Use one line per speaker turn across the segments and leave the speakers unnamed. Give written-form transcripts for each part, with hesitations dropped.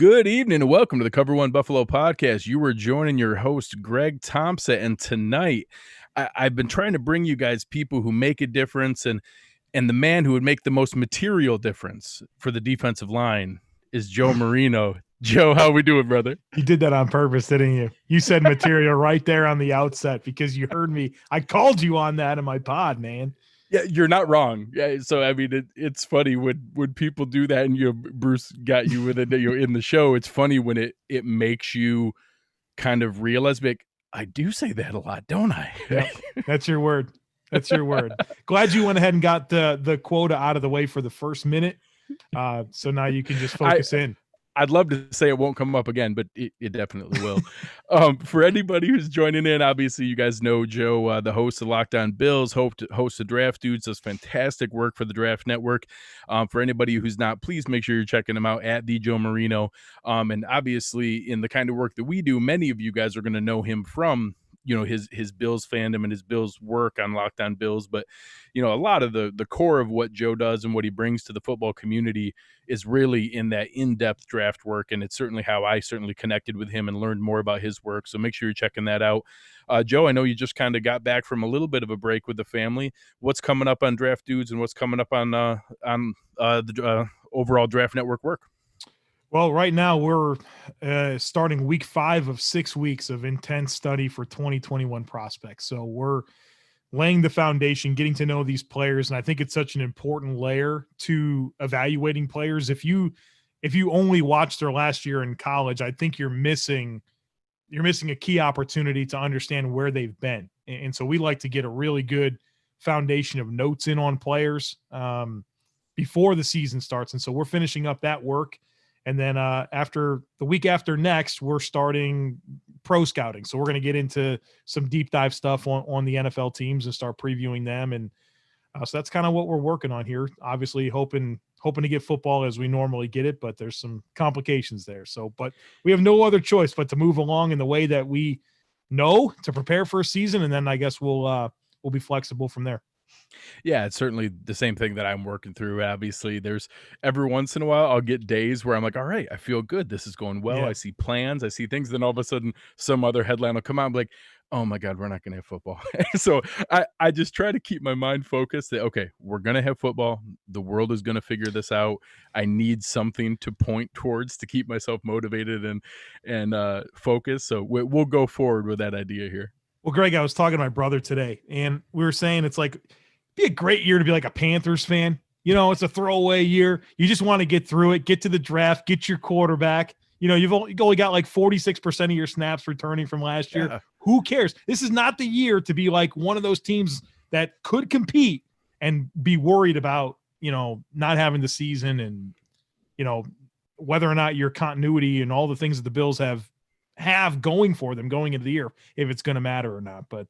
Good evening and welcome to the Cover One Buffalo podcast. You were joining your host, Greg Tompsett, and tonight I've been trying to bring you guys people who make a difference, and the man who would make the most material difference for the defensive line is Joe Marino. Joe, how we doing, brother?
You did that on purpose, didn't you? You said material right there on the outset because you heard me. I called you on that in my pod, man.
Yeah, you're not wrong. Yeah, so I mean, it's funny when people do that, and Bruce got you with it. In the show, it's funny when it makes you kind of realize, like, I do say that a lot, don't I?
Yep, that's your word. That's your word. Glad you went ahead and got the quota out of the way for the first minute. So now you can just focus in.
I'd love to say it won't come up again, but it definitely will. For anybody who's joining in, obviously you guys know Joe, the host of Locked On Bills, host of Draft Dudes, does fantastic work for the Draft Network. For anybody who's not, please make sure you're checking him out at the Joe Marino. And obviously in the kind of work that we do, many of you guys are going to know him from his Bills fandom and his Bills work on Locked On Bills. But a lot of the core of what Joe does and what he brings to the football community is really in that in-depth draft work, and it's certainly how I connected with him and learned more about his work. So make sure you're checking that out. Joe, I know you just kind of got back from a little bit of a break with the family. What's coming up on Draft Dudes, and what's coming up on the overall Draft Network work?
Well, right now we're starting week 5 of 6 weeks of intense study for 2021 prospects. So we're laying the foundation, getting to know these players. And I think it's such an important layer to evaluating players. If you only watched their last year in college, I think you're missing a key opportunity to understand where they've been. And so we like to get a really good foundation of notes in on players before the season starts. And so we're finishing up that work. And then after the week after next, we're starting pro scouting. So we're going to get into some deep dive stuff on the NFL teams and start previewing them. And so that's kind of what we're working on here. Obviously, hoping to get football as we normally get it, but there's some complications there. So, but we have no other choice but to move along in the way that we know to prepare for a season. And then I guess we'll be flexible from there.
Yeah, it's certainly the same thing that I'm working through. Obviously, there's every once in a while I'll get days where I'm like, all right, I feel good. This is going well.
Yeah.
I see plans. I see things. Then all of a sudden some other headline will come out and be like, oh my God, we're not going to have football. So I just try to keep my mind focused that, okay, we're going to have football. The world is going to figure this out. I need something to point towards to keep myself motivated and focused. So we'll go forward with that idea here.
Well, Greg, I was talking to my brother today, and we were saying it's like, be a great year to be like a Panthers fan. It's a throwaway year. You just want to get through it, get to the draft, get your quarterback. You've only got like 46% of your snaps returning from last year.
Yeah.
Who cares? This is not the year to be like one of those teams that could compete and be worried about, not having the season and, whether or not your continuity and all the things that the Bills have going for them going into the year, if it's going to matter or not. But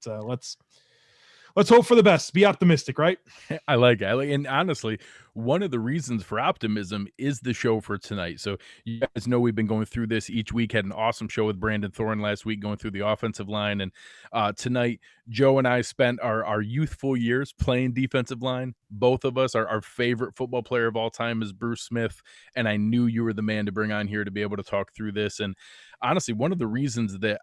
let's hope for the best. Be optimistic, right?
I like it. And honestly, one of the reasons for optimism is the show for tonight. So you guys know we've been going through this each week. Had an awesome show with Brandon Thorne last week going through the offensive line. And tonight, Joe and I spent our youthful years playing defensive line. Both of us, our favorite football player of all time is Bruce Smith. And I knew you were the man to bring on here to be able to talk through this. And honestly, one of the reasons that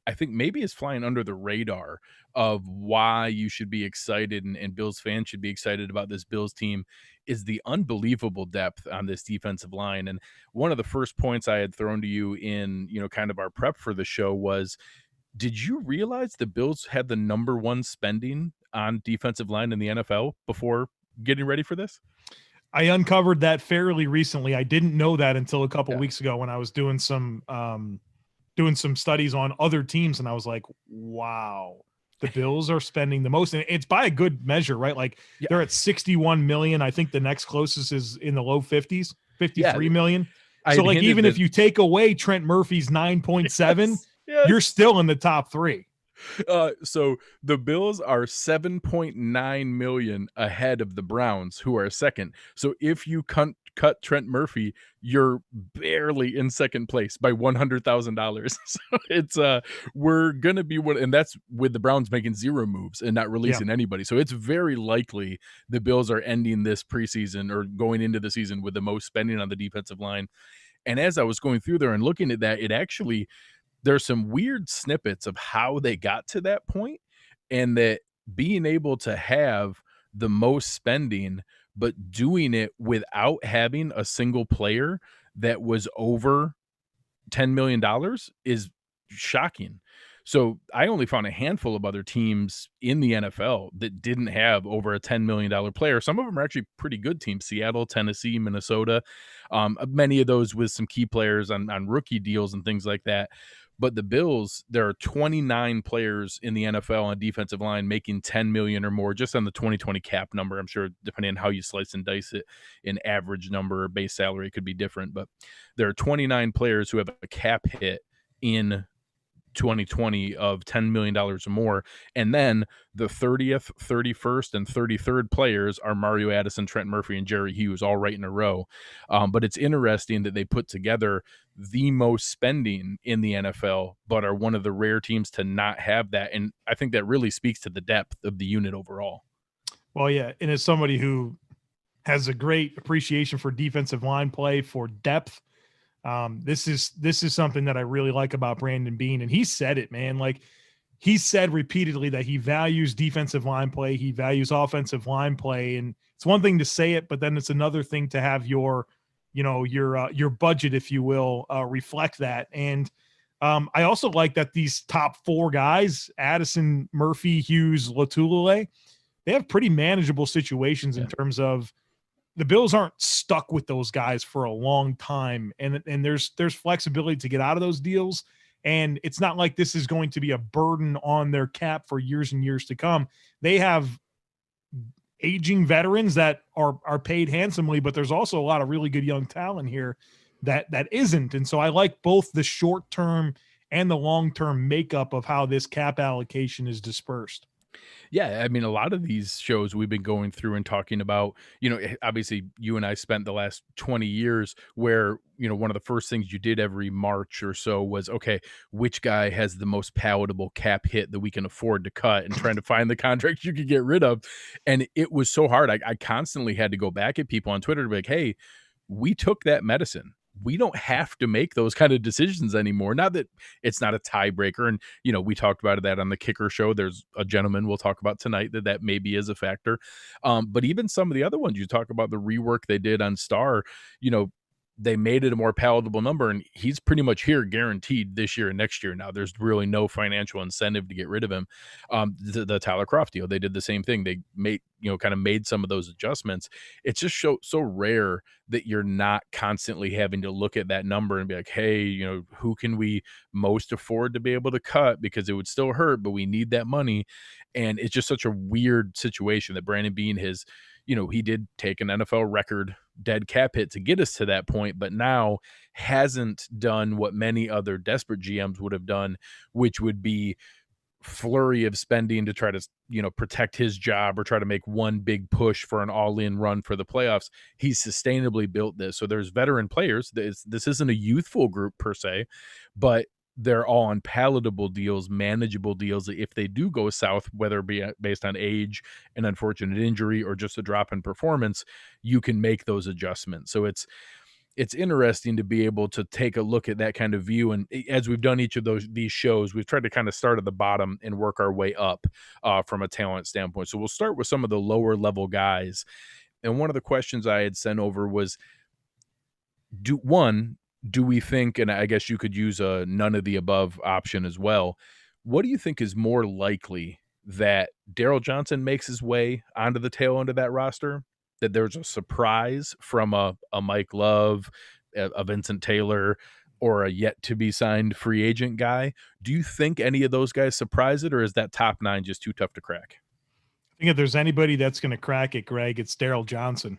I think maybe is flying under the radar of why you should be excited and Bills fans should be excited about this Bills team is the unbelievable depth on this defensive line. And one of the first points I had thrown to you in, kind of our prep for the show was, did you realize the Bills had the number one spending on defensive line in the NFL before getting ready for this?
I uncovered that fairly recently. I didn't know that until a couple weeks ago when I was doing some studies on other teams, and I was like, wow, the Bills are spending the most, and it's by a good measure, right? Like they're at 61 million. I think the next closest is in the low 50s, 53 million. So like, even if you take away Trent Murphy's 9.7, you're still in the top 3.
So the Bills are 7.9 million ahead of the Browns, who are second. So if you cut Trent Murphy, you're barely in second place by $100,000. So it's we're gonna be one, and that's with the Browns making 0 moves and not releasing anybody. So it's very likely the Bills are ending this preseason or going into the season with the most spending on the defensive line. And as I was going through there and looking at that, it actually there's some weird snippets of how they got to that point, and that being able to have the most spending, but doing it without having a single player that was over $10 million is shocking. So I only found a handful of other teams in the NFL that didn't have over a $10 million player. Some of them are actually pretty good teams: Seattle, Tennessee, Minnesota. Many of those with some key players on rookie deals and things like that. But the Bills, there are 29 players in the NFL on defensive line making 10 million or more, just on the 2020 cap number. I'm sure depending on how you slice and dice it, an average number or base salary could be different, but there are 29 players who have a cap hit in 2020 of $10 million or more. And then the 30th, 31st, and 33rd players are Mario Addison, Trent Murphy, and Jerry Hughes, all right in a row. But it's interesting that they put together the most spending in the NFL, but are one of the rare teams to not have that. And I think that really speaks to the depth of the unit overall.
Well, yeah. And as somebody who has a great appreciation for defensive line play, for depth, this is something that I really like about Brandon Beane. And he said it, man. Like, he said repeatedly that he values defensive line play. He values offensive line play. And it's one thing to say it, but then it's another thing to have your budget, if you will, reflect that. And I also like that these top four guys, Addison, Murphy, Hughes, Latulele, they have pretty manageable situations in terms of the Bills aren't stuck with those guys for a long time. And there's flexibility to get out of those deals. And it's not like this is going to be a burden on their cap for years and years to come. They have aging veterans that are paid handsomely, but there's also a lot of really good young talent here that isn't. And so I like both the short-term and the long-term makeup of how this cap allocation is dispersed.
Yeah, I mean, a lot of these shows we've been going through and talking about, obviously you and I spent the last 20 years where, one of the first things you did every March or so was, okay, which guy has the most palatable cap hit that we can afford to cut, and trying to find the contracts you could get rid of. And it was so hard. I constantly had to go back at people on Twitter to be like, hey, we took that medicine. We don't have to make those kind of decisions anymore. Not that it's not a tiebreaker. And, we talked about that on the Kicker show. There's a gentleman we'll talk about tonight that maybe is a factor. But even some of the other ones, you talk about the rework they did on Star, they made it a more palatable number, and he's pretty much here guaranteed this year and next year. Now there's really no financial incentive to get rid of him. The Tyler Croft deal, they did the same thing. They kind of made some of those adjustments. It's just so rare that you're not constantly having to look at that number and be like, hey, who can we most afford to be able to cut, because it would still hurt, but we need that money. And it's just such a weird situation that Brandon Beane has, he did take an NFL record dead cap hit to get us to that point, but now hasn't done what many other desperate GMs would have done, which would be flurry of spending to try to, protect his job or try to make one big push for an all-in run for the playoffs. He's sustainably built this. So there's veteran players. This isn't a youthful group per se, but they're all on palatable deals, manageable deals. If they do go south, whether it be based on age, an unfortunate injury, or just a drop in performance, you can make those adjustments. So it's interesting to be able to take a look at that kind of view. And as we've done each of these shows, we've tried to kind of start at the bottom and work our way up from a talent standpoint. So we'll start with some of the lower level guys. And one of the questions I had sent over was, do we think, and I guess you could use a none of the above option as well, what do you think is more likely, that Daryl Johnson makes his way onto the tail end of that roster, that there's a surprise from a Mike Love, a Vincent Taylor, or a yet to be signed free agent guy? Do you think any of those guys surprise it, or is that top 9 just too tough to crack?
I think if there's anybody that's going to crack it, Greg, it's Daryl Johnson.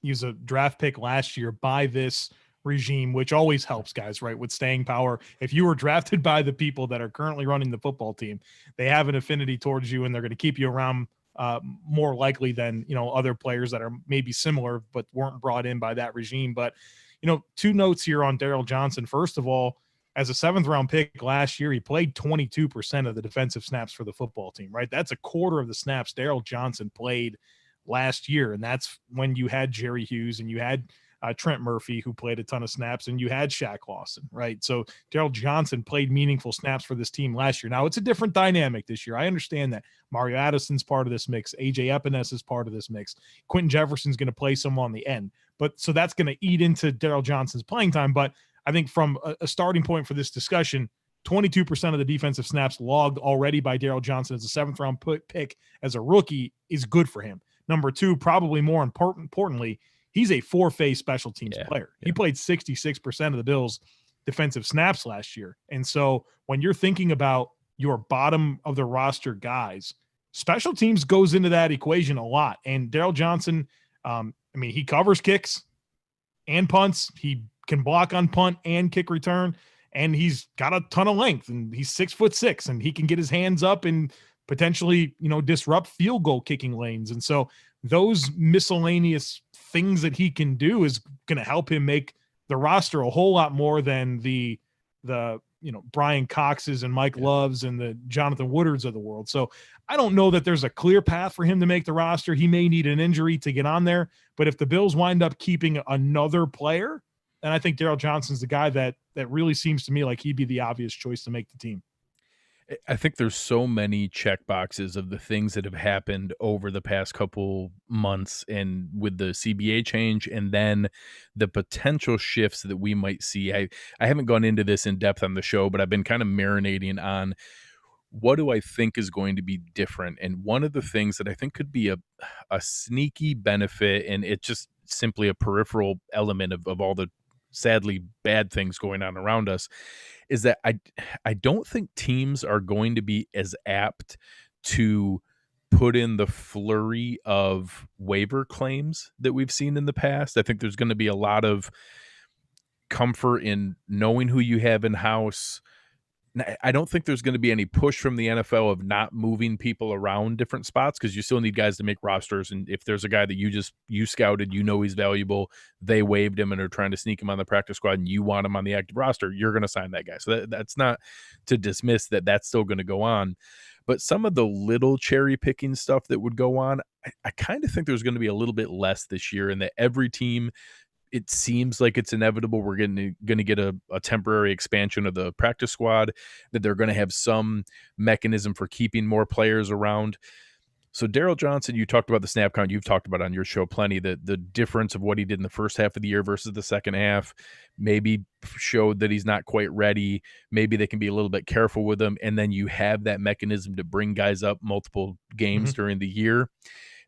He was a draft pick last year by this regime, which always helps guys, right, with staying power. If you were drafted by the people that are currently running the football team, they have an affinity towards you, and they're going to keep you around more likely than other players that are maybe similar but weren't brought in by that regime. But 2 notes here on Daryl Johnson. First of all, as a 7th round pick last year, he played 22% of the defensive snaps for the football team, right? That's a quarter of the snaps Daryl Johnson played last year. And that's when you had Jerry Hughes and you had Trent Murphy, who played a ton of snaps, and you had Shaq Lawson, right? So Daryl Johnson played meaningful snaps for this team last year. Now it's a different dynamic this year. I understand that. Mario Addison's part of this mix. AJ Epinez is part of this mix. Quinton Jefferson's going to play some on the end. But so that's going to eat into Daryl Johnson's playing time. But I think from a starting point for this discussion, 22% of the defensive snaps logged already by Daryl Johnson as a seventh-round pick as a rookie is good for him. Number two, probably more importantly, he's a four-phase special teams player. He played 66% of the Bills' defensive snaps last year. And so when you're thinking about your bottom of the roster guys, special teams goes into that equation a lot. And Daryl Johnson, he covers kicks and punts. He can block on punt and kick return. And he's got a ton of length, and he's 6'6", and he can get his hands up and potentially, disrupt field goal kicking lanes. And so those miscellaneous things that he can do is going to help him make the roster a whole lot more than the Brian Coxes and Mike Loves and the Jonathan Woodards of the world. So I don't know that there's a clear path for him to make the roster. He may need an injury to get on there, but if the Bills wind up keeping another player, and I think Daryl Johnson's the guy that really seems to me like he'd be the obvious choice to make the team.
I think there's so many check boxes of the things that have happened over the past couple months, and with the CBA change and then the potential shifts that we might see. I haven't gone into this in depth on the show, but I've been kind of marinating on what do I think is going to be different. And one of the things that I think could be a sneaky benefit, and it's just simply a peripheral element of all the sadly bad things going on around us, is that I don't think teams are going to be as apt to put in the flurry of waiver claims that we've seen in the past. I think there's going to be a lot of comfort in knowing who you have in house. I don't think there's going to be any push from the NFL of not moving people around different spots, because you still need guys to make rosters. And if there's a guy that you scouted, he's valuable, they waived him and are trying to sneak him on the practice squad, and you want him on the active roster, you're going to sign that guy. So that's not to dismiss that that's still going to go on. But some of the little cherry picking stuff that would go on, I kind of think there's going to be a little bit less this year, and that every team, it seems like it's inevitable we're going to get a temporary expansion of the practice squad, that they're going to have some mechanism for keeping more players around. So Daryl Johnson, you talked about the snap count. You've talked about on your show plenty, the difference of what he did in the first half of the year versus the second half maybe showed that he's not quite ready. Maybe they can be a little bit careful with him. And then you have that mechanism to bring guys up multiple games during the year.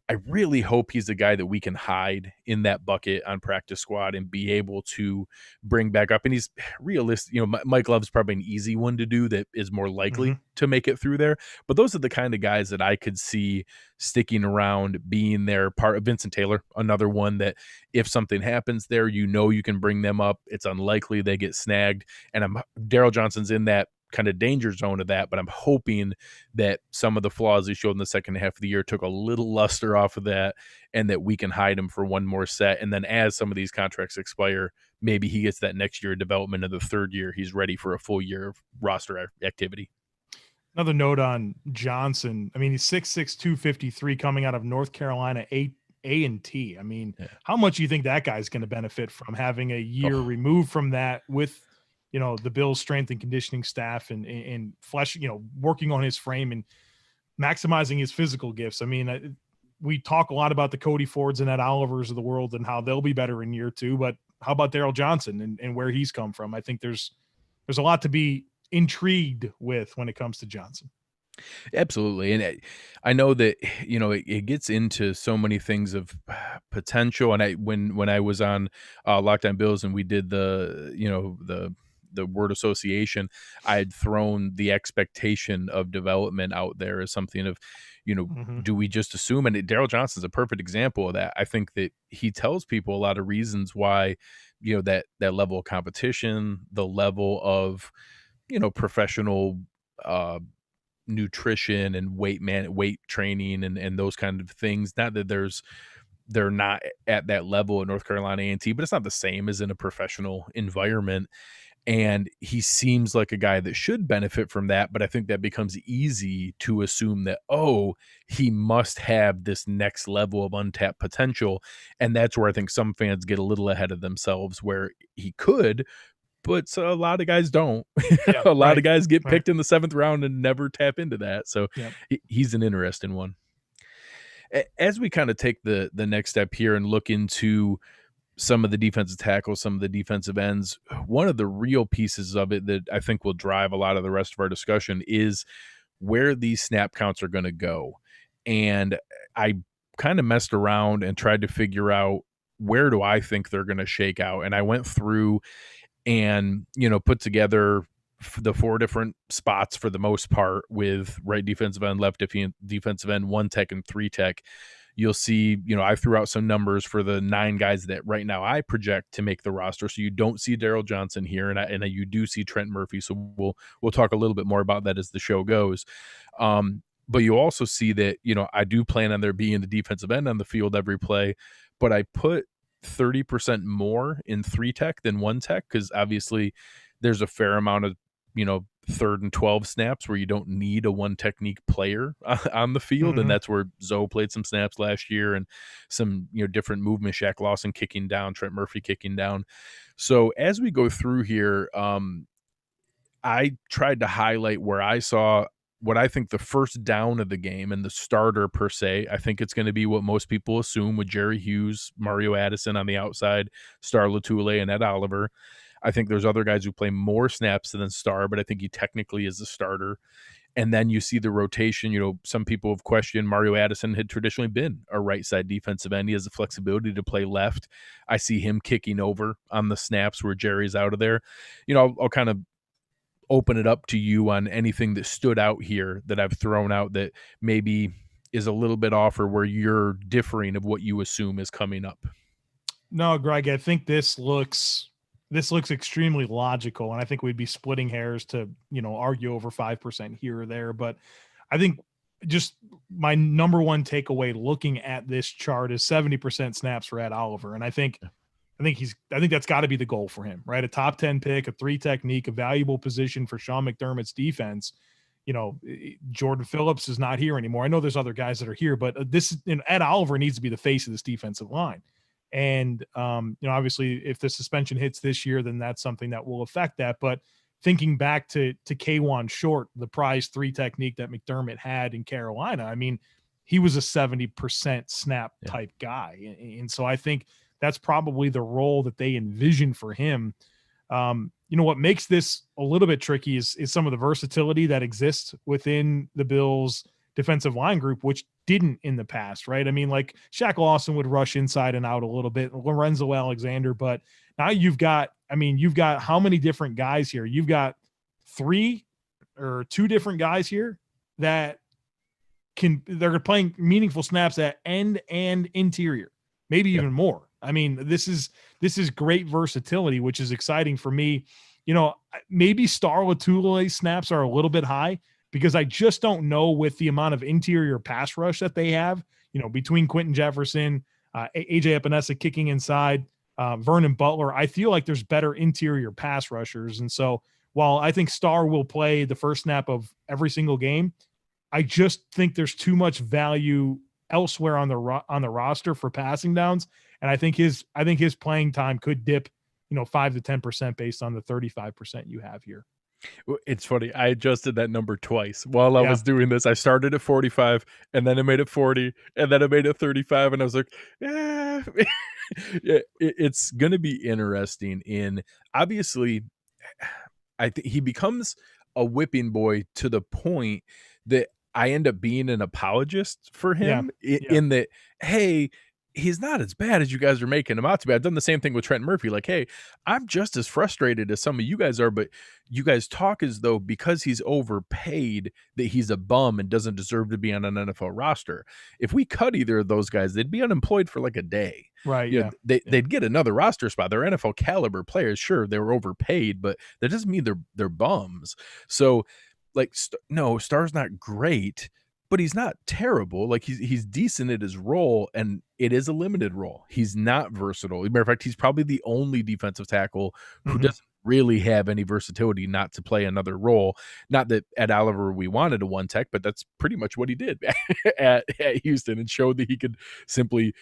I really hope he's the guy that we can hide in that bucket on practice squad and be able to bring back up. And he's realistic. Mike Love's probably an easy one to do that is more likely to make it through there. But those are the kind of guys that I could see sticking around, being there. Part of Vincent Taylor, another one that if something happens there, you can bring them up. It's unlikely they get snagged. And Daryl Johnson's in that kind of danger zone of that, but I'm hoping that some of the flaws he showed in the second half of the year took a little luster off of that, and that we can hide him for one more set. And then as some of these contracts expire, maybe he gets that next year development of the third year. He's ready for a full year of roster activity.
Another note on Johnson. He's 6'6", 253 coming out of North Carolina A&T. How much do you think that guy's going to benefit from having a year removed from that with the Bills' strength and conditioning staff and flesh, working on his frame and maximizing his physical gifts? We talk a lot about the Cody Fords and Ed Olivers of the world and how they'll be better in year two, but how about Daryl Johnson and where he's come from? I think there's a lot to be intrigued with when it comes to Johnson.
Absolutely. And I know that, it gets into so many things of potential. And when I was on Locked On Bills and we did the word association, I had thrown the expectation of development out there as something of, do we just assume? And Daryl Johnson's a perfect example of that. I think that he tells people a lot of reasons why, that level of competition, the level of, professional nutrition and weight training and those kind of things. Not that they're not at that level at North Carolina A&T, but it's not the same as in a professional environment. And he seems like a guy that should benefit from that, but I think that becomes easy to assume that, oh, he must have this next level of untapped potential. And that's where I think some fans get a little ahead of themselves, where he could, but so a lot of guys don't.
Yeah,
A lot
right,
of guys get
right.
picked in the 7th round and never tap into that. So
Yep.
he's an interesting one. As we kind of take the next step here and look into some of the defensive tackles, some of the defensive ends, one of the real pieces of it that I think will drive a lot of the rest of our discussion is where these snap counts are going to go. And I kind of messed around and tried to figure out, where do I think they're going to shake out? And I went through and, put together the 4 different spots for the most part, with right defensive end, left defensive end, 1 tech, and 3 tech. You'll see, I threw out some numbers for the 9 guys that right now I project to make the roster. So you don't see Daryl Johnson here, and you do see Trent Murphy. So we'll talk a little bit more about that as the show goes. But you also see that, I do plan on there being the defensive end on the field every play, but I put 30% more in 3 tech than 1 tech, because obviously there's a fair amount of, 3rd and 12 snaps where you don't need a 1 technique player on the field. And that's where Zoe played some snaps last year, and some, different movement, Shaq Lawson kicking down, Trent Murphy kicking down. So as we go through here, I tried to highlight where I saw what I think the first down of the game, and the starter per se. I think it's going to be what most people assume, with Jerry Hughes, Mario Addison on the outside, Star Latule, and Ed Oliver. I think there's other guys who play more snaps than Star, but I think he technically is a starter. And then you see the rotation. Some people have questioned, Mario Addison had traditionally been a right side defensive end. He has the flexibility to play left. I see him kicking over on the snaps where Jerry's out of there. I'll kind of open it up to you on anything that stood out here that I've thrown out that maybe is a little bit off, or where you're differing of what you assume is coming up.
No, Greg, I think this looks extremely logical, and I think we'd be splitting hairs to, argue over 5% here or there. But I think just my number one takeaway looking at this chart is 70% snaps for Ed Oliver. And I think that's got to be the goal for him, right? A top 10 pick, a 3 technique, a valuable position for Sean McDermott's defense. Jordan Phillips is not here anymore. I know there's other guys that are here, but Ed Oliver needs to be the face of this defensive line. And, obviously if the suspension hits this year, then that's something that will affect that. But thinking back to K'Wan Short, the prize 3 technique that McDermott had in Carolina, I mean, he was a 70% snap type guy. And so I think that's probably the role that they envision for him. What makes this a little bit tricky is some of the versatility that exists within the Bills defensive line group, which didn't in the past, right? I mean, like Shaq Lawson would rush inside and out a little bit, Lorenzo Alexander, but now you've got how many different guys here? You've got 3 or 2 different guys here that they're playing meaningful snaps at end and interior, maybe even more. I mean, this is great versatility, which is exciting for me. Maybe Star Latule snaps are a little bit high, because I just don't know, with the amount of interior pass rush that they have, between Quinton Jefferson, AJ Epinesa kicking inside, Vernon Butler, I feel like there's better interior pass rushers. And so while I think Star will play the first snap of every single game, I just think there's too much value elsewhere on the roster for passing downs. And I think his playing time could dip, 5 to 10% based on the 35% you have here.
It's funny. I adjusted that number twice while I was doing this. I started at 45, and then I made it 40, and then I made it 35, and I was like, yeah. It's going to be interesting. Obviously, I think he becomes a whipping boy to the point that I end up being an apologist for him in that, hey, he's not as bad as you guys are making him out to be. I've done the same thing with Trent Murphy. Like, hey, I'm just as frustrated as some of you guys are, but you guys talk as though because he's overpaid that he's a bum and doesn't deserve to be on an NFL roster. If we cut either of those guys, they'd be unemployed for like a day.
Right.
They'd get another roster spot. They're NFL caliber players. Sure, they were overpaid, but that doesn't mean they're bums. So, like, no, Star's not great, but he's not terrible. Like, he's decent at his role, and it is a limited role. He's not versatile. As a matter of fact, he's probably the only defensive tackle who doesn't really have any versatility not to play another role. Not that at Oliver we wanted a one tech, but that's pretty much what he did at Houston, and showed that he could simply,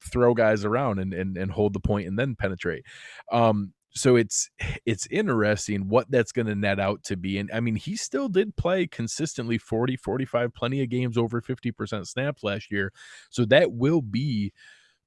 throw guys around and hold the point and then penetrate. So it's interesting what that's going to net out to be. And I mean, he still did play consistently 40, 45, plenty of games over 50% snaps last year. So that will be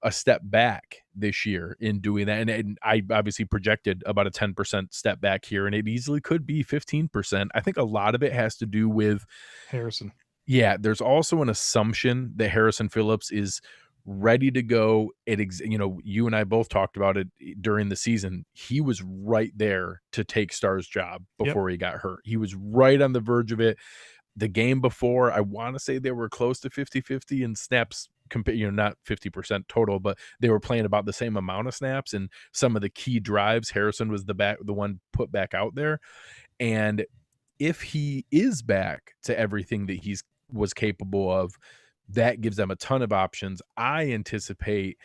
a step back this year in doing that. And I obviously projected about a 10% step back here, and it easily could be 15%. I think a lot of it has to do with
Harrison.
Yeah, there's also an assumption that Harrison Phillips is ready to go. You and I both talked about it during the season. He was right there to take Starr's job
Yep.
before he got hurt. He was right on the verge of it. The game before, I want to say they were close to 50-50 in snaps, not 50% total, but they were playing about the same amount of snaps, and some of the key drives, Harrison was the one put back out there. And if he is back to everything that he's was capable of, that gives them a ton of options. I anticipate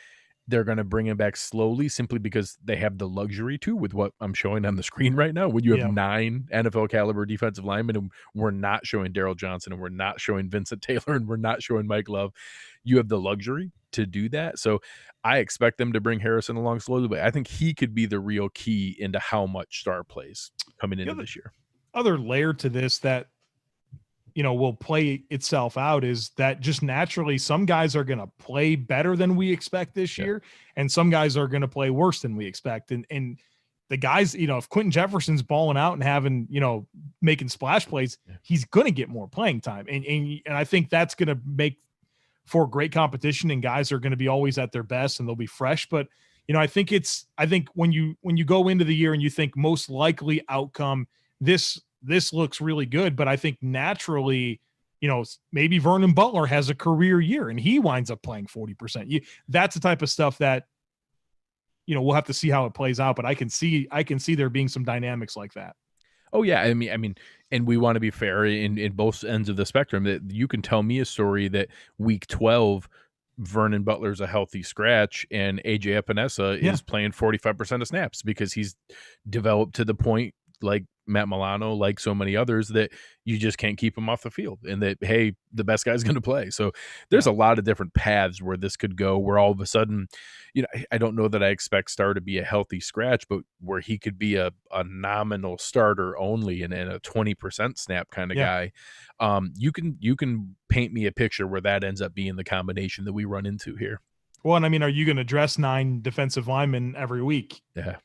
they're going to bring him back slowly, simply because they have the luxury to, with what I'm showing on the screen right now. When you have
Yeah.
9 NFL caliber defensive linemen, and we're not showing Daryl Johnson, and we're not showing Vincent Taylor, and we're not showing Mike Love, you have the luxury to do that. So I expect them to bring Harrison along slowly, but I think he could be the real key into how much Starr plays coming into this year.
Other layer to this that will play itself out is that just naturally some guys are going to play better than we expect this year, and some guys are going to play worse than we expect. And the guys, if Quinton Jefferson's balling out and having, making splash plays, he's going to get more playing time. And I think that's going to make for great competition, and guys are going to be always at their best and they'll be fresh. But, I think when you go into the year and you think most likely outcome, this looks really good, but I think naturally, maybe Vernon Butler has a career year and he winds up playing 40%. That's the type of stuff that, we'll have to see how it plays out, but I can see there being some dynamics like that.
Oh yeah. I mean, and we want to be fair in both ends of the spectrum, that you can tell me a story that week 12, Vernon Butler's a healthy scratch and AJ Epinesa is playing 45% of snaps because he's developed to the point, like Matt Milano, like so many others, that you just can't keep him off the field, and that, hey, the best guy's going to play. So there's a lot of different paths where this could go, where all of a sudden, I don't know that I expect Starr to be a healthy scratch, but where he could be a nominal starter only and a 20% snap kind of guy. You can paint me a picture where that ends up being the combination that we run into here.
Well, and I mean, are you going to dress 9 defensive linemen every week?
Yeah.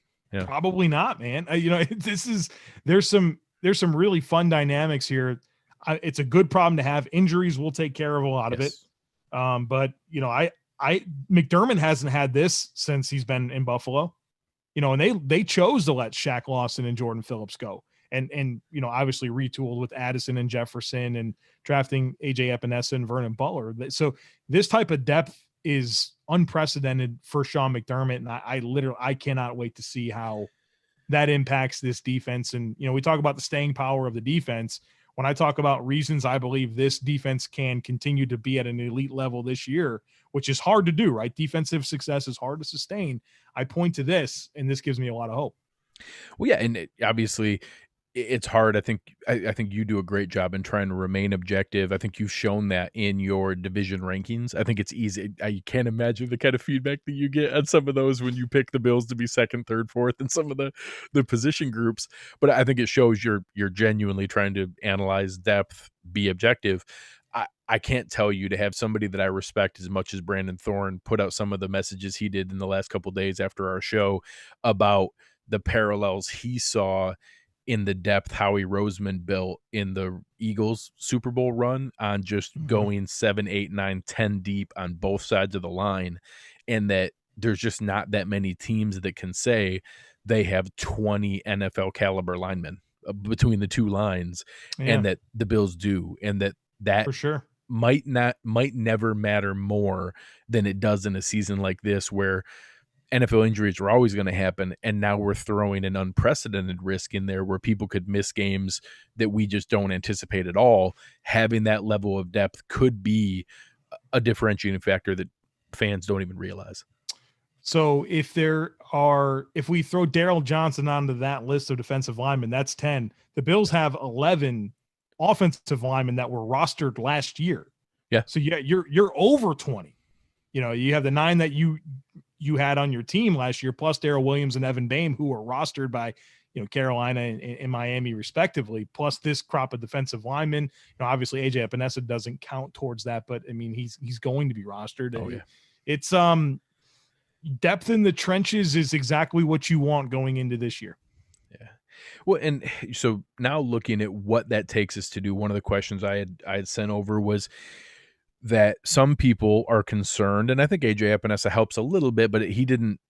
Probably not, man. There's some really fun dynamics here. It's a good problem to have. Injuries will take care of a lot of it. But McDermott hasn't had this since he's been in Buffalo, and they chose to let Shaq Lawson and Jordan Phillips go. And obviously retooled with Addison and Jefferson and drafting AJ Epinesa and Vernon Butler. So this type of depth is unprecedented for Sean McDermott. And I cannot wait to see how that impacts this defense. And, we talk about the staying power of the defense. When I talk about reasons I believe this defense can continue to be at an elite level this year, which is hard to do, right? Defensive success is hard to sustain. I point to this, and this gives me a lot of hope.
Well, yeah. And obviously it's hard. I think you do a great job in trying to remain objective. I think you've shown that in your division rankings. I think it's easy. I can't imagine the kind of feedback that you get on some of those when you pick the Bills to be second, third, fourth in some of the position groups. But I think it shows you're genuinely trying to analyze depth, be objective. I can't tell you, to have somebody that I respect as much as Brandon Thorne put out some of the messages he did in the last couple of days after our show about the parallels he saw in the depth Howie Rosamond built in the Eagles Super Bowl run, on just going 7, 8, 9, 10 deep on both sides of the line. And that there's just not that many teams that can say they have 20 NFL caliber linemen between the two lines, and that the Bills do. And that
for sure
might never matter more than it does in a season like this, where NFL injuries were always going to happen, and now we're throwing an unprecedented risk in there where people could miss games that we just don't anticipate at all. Having that level of depth could be a differentiating factor that fans don't even realize.
So if we throw Daryl Johnson onto that list of defensive linemen, that's 10. The Bills have 11 offensive linemen that were rostered last year.
Yeah.
So yeah, you're over 20. You have the 9 that you had on your team last year, plus Daryl Williams and Evan Boehm, who were rostered by Carolina and Miami respectively, plus this crop of defensive linemen. Obviously AJ Epinesa doesn't count towards that, but I mean he's going to be rostered.
Oh yeah.
It's depth in the trenches is exactly what you want going into this year.
Yeah. Well, and so now looking at what that takes us to do, one of the questions I had sent over was that some people are concerned, and I think AJ Epinesa helps a little bit, but he didn't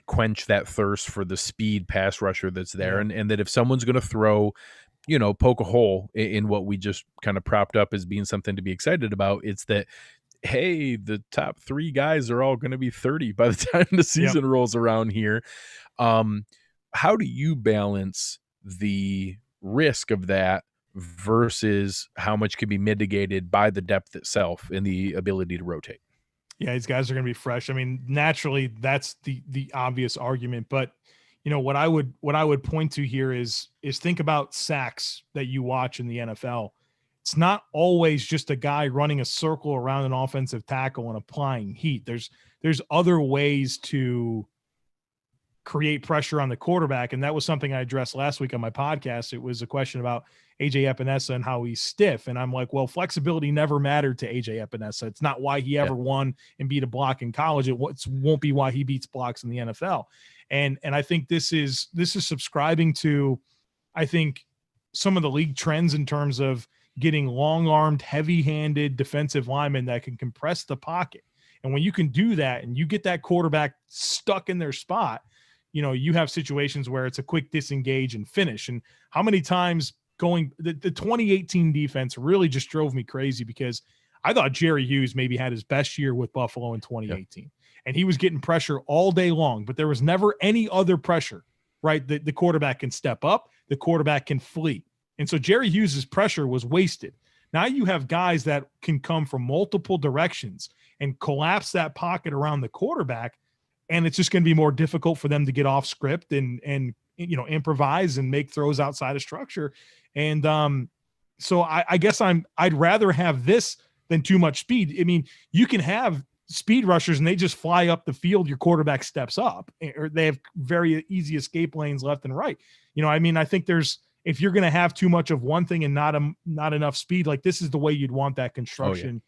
quench that thirst for the speed pass rusher that's there.
Yeah.
And that if someone's going to throw, poke a hole in what we just kind of propped up as being something to be excited about, it's that, hey, the top 3 guys are all going to be 30 by the time the season rolls around here. How do you balance the risk of that versus how much can be mitigated by the depth itself and the ability to rotate?
Yeah, these guys are going to be fresh. I mean, naturally, that's the obvious argument. But what I would point to here is think about sacks that you watch in the NFL. It's not always just a guy running a circle around an offensive tackle and applying heat. There's other ways to create pressure on the quarterback, and that was something I addressed last week on my podcast. It was a question about AJ Epinesa and how he's stiff, and I'm like, well, flexibility never mattered to AJ Epinesa. It's not why he ever won and beat a block in college. It won't be why he beats blocks in the NFL. And I think this is subscribing to, I think, some of the league trends in terms of getting long-armed, heavy-handed defensive linemen that can compress the pocket. And when you can do that and you get that quarterback stuck in their spot, you have situations where it's a quick disengage and finish. And how many times the 2018 defense really just drove me crazy, because I thought Jerry Hughes maybe had his best year with Buffalo in 2018, and he was getting pressure all day long, but there was never any other pressure, right? The quarterback can step up, the quarterback can flee. And so Jerry Hughes's pressure was wasted. Now you have guys that can come from multiple directions and collapse that pocket around the quarterback, and it's just going to be more difficult for them to get off script and improvise and make throws outside of structure. And so I guess I'd rather have this than too much speed. I mean, you can have speed rushers and they just fly up the field, your quarterback steps up, or they have very easy escape lanes left and right. I think if you're going to have too much of one thing and not enough speed, like this is the way you'd want that construction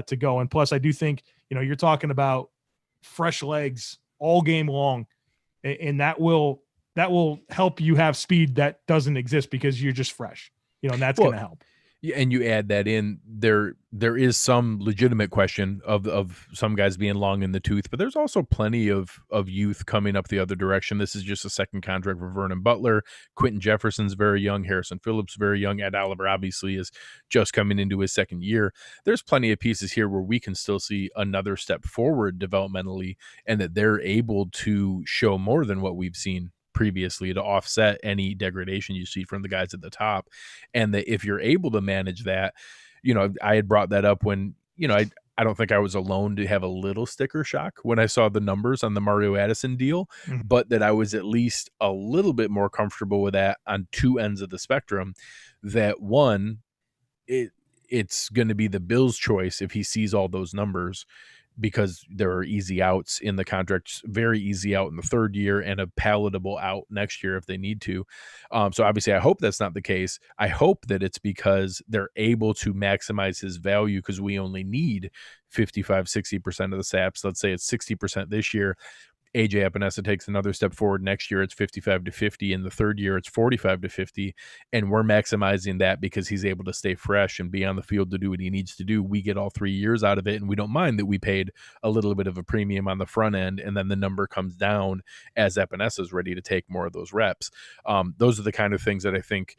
to go. And plus I do think, you're talking about fresh legs all game long, and that will help you have speed that doesn't exist because you're just fresh, and that's going to help.
Yeah, and you add that in there is some legitimate question of some guys being long in the tooth, but there's also plenty of youth coming up the other direction. This is just a second contract for Vernon Butler. Quinton Jefferson's very young. Harrison Phillips very young. Ed Oliver obviously is just coming into his second year. There's plenty of pieces here where we can still see another step forward developmentally, and that they're able to show more than what we've seen previously to offset any degradation you see from the guys at the top. And that if you're able to manage that, I had brought that up when, I don't think I was alone to have a little sticker shock when I saw the numbers on the Mario Addison deal, but that I was at least a little bit more comfortable with that on two ends of the spectrum. That one, it's going to be the Bills' choice if he sees all those numbers, because there are easy outs in the contract, very easy out in the third year and a palatable out next year if they need to. So obviously I hope that's not the case. I hope that it's because they're able to maximize his value, because we only need 55-60% of the saps. Let's say it's 60% this year. AJ Epinesa takes another step forward next year, it's 55-50. In the third year, it's 45-50. And we're maximizing that because he's able to stay fresh and be on the field to do what he needs to do. We get all 3 years out of it, and we don't mind that we paid a little bit of a premium on the front end, and then the number comes down as Epinesa is ready to take more of those reps. Those are the kind of things that I think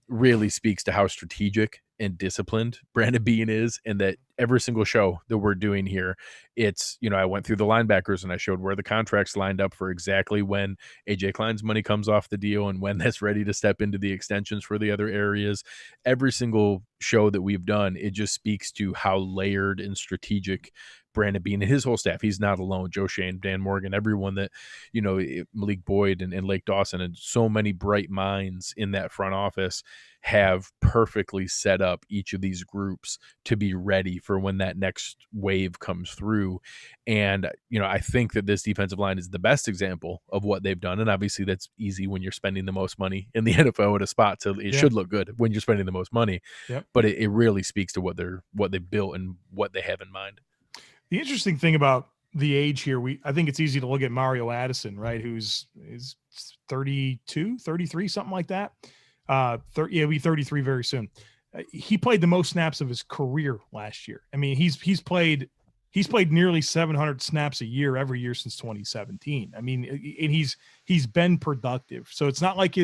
really speaks to how strategic and disciplined Brandon Beane is, and that every single show that we're doing here, it's, I went through the linebackers and I showed where the contracts lined up for exactly when AJ Klein's money comes off the deal and when that's ready to step into the extensions for the other areas. Every single show that we've done, it just speaks to how layered and strategic Brandon Beane and his whole staff. He's not alone. Joe Shane, Dan Morgan, everyone that, Malik Boyd and Lake Dawson, and so many bright minds in that front office have perfectly set up each of these groups to be ready for when that next wave comes through. And, I think that this defensive line is the best example of what they've done. And obviously that's easy when you're spending the most money in the NFL at a spot. So it should look good when you're spending the most money.
Yep.
But it really speaks to what they've built and what they have in mind.
The interesting thing about the age here, I think it's easy to look at Mario Addison, right? Is 32, 33, something like that. He'll be 33 very soon. He played the most snaps of his career last year. I mean, he's played nearly 700 snaps a year every year since 2017. I mean, and he's been productive. So it's not like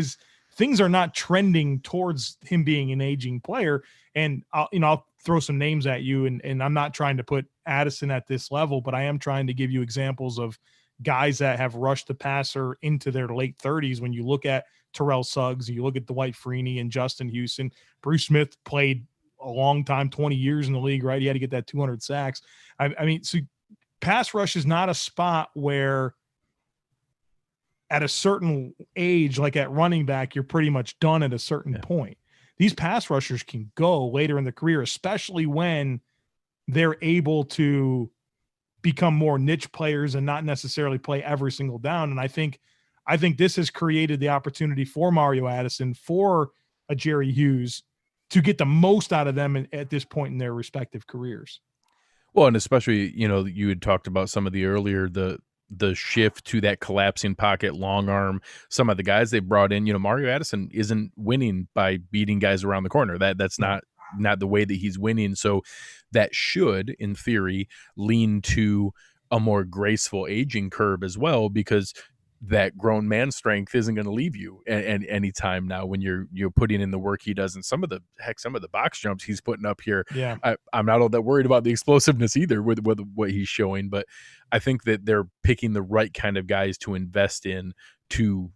things are not trending towards him being an aging player. And I'll throw some names at you, and I'm not trying to put Addison at this level, but I am trying to give you examples of guys that have rushed the passer into their late 30s. When you look at Terrell Suggs, you look at Dwight Freeney and Justin Houston. Bruce Smith played a long time, 20 years in the league, right? He had to get that 200 sacks. I mean, so pass rush is not a spot where at a certain age, like at running back, you're pretty much done at a certain point. These pass rushers can go later in the career, especially when they're able to become more niche players and not necessarily play every single down. And I think this has created the opportunity for Mario Addison, for a Jerry Hughes, to get the most out of them at this point in their respective careers.
Well, and especially, you had talked about some of the earlier, the shift to that collapsing pocket, long arm, some of the guys they brought in. Mario Addison isn't winning by beating guys around the corner. That's not the way that he's winning. So that should, in theory, lean to a more graceful aging curve as well, because that grown man strength isn't going to leave you and any time now when you're putting in the work he does. And some of the box jumps he's putting up here.
Yeah.
I'm not all that worried about the explosiveness either with what he's showing, but I think that they're picking the right kind of guys to invest in to,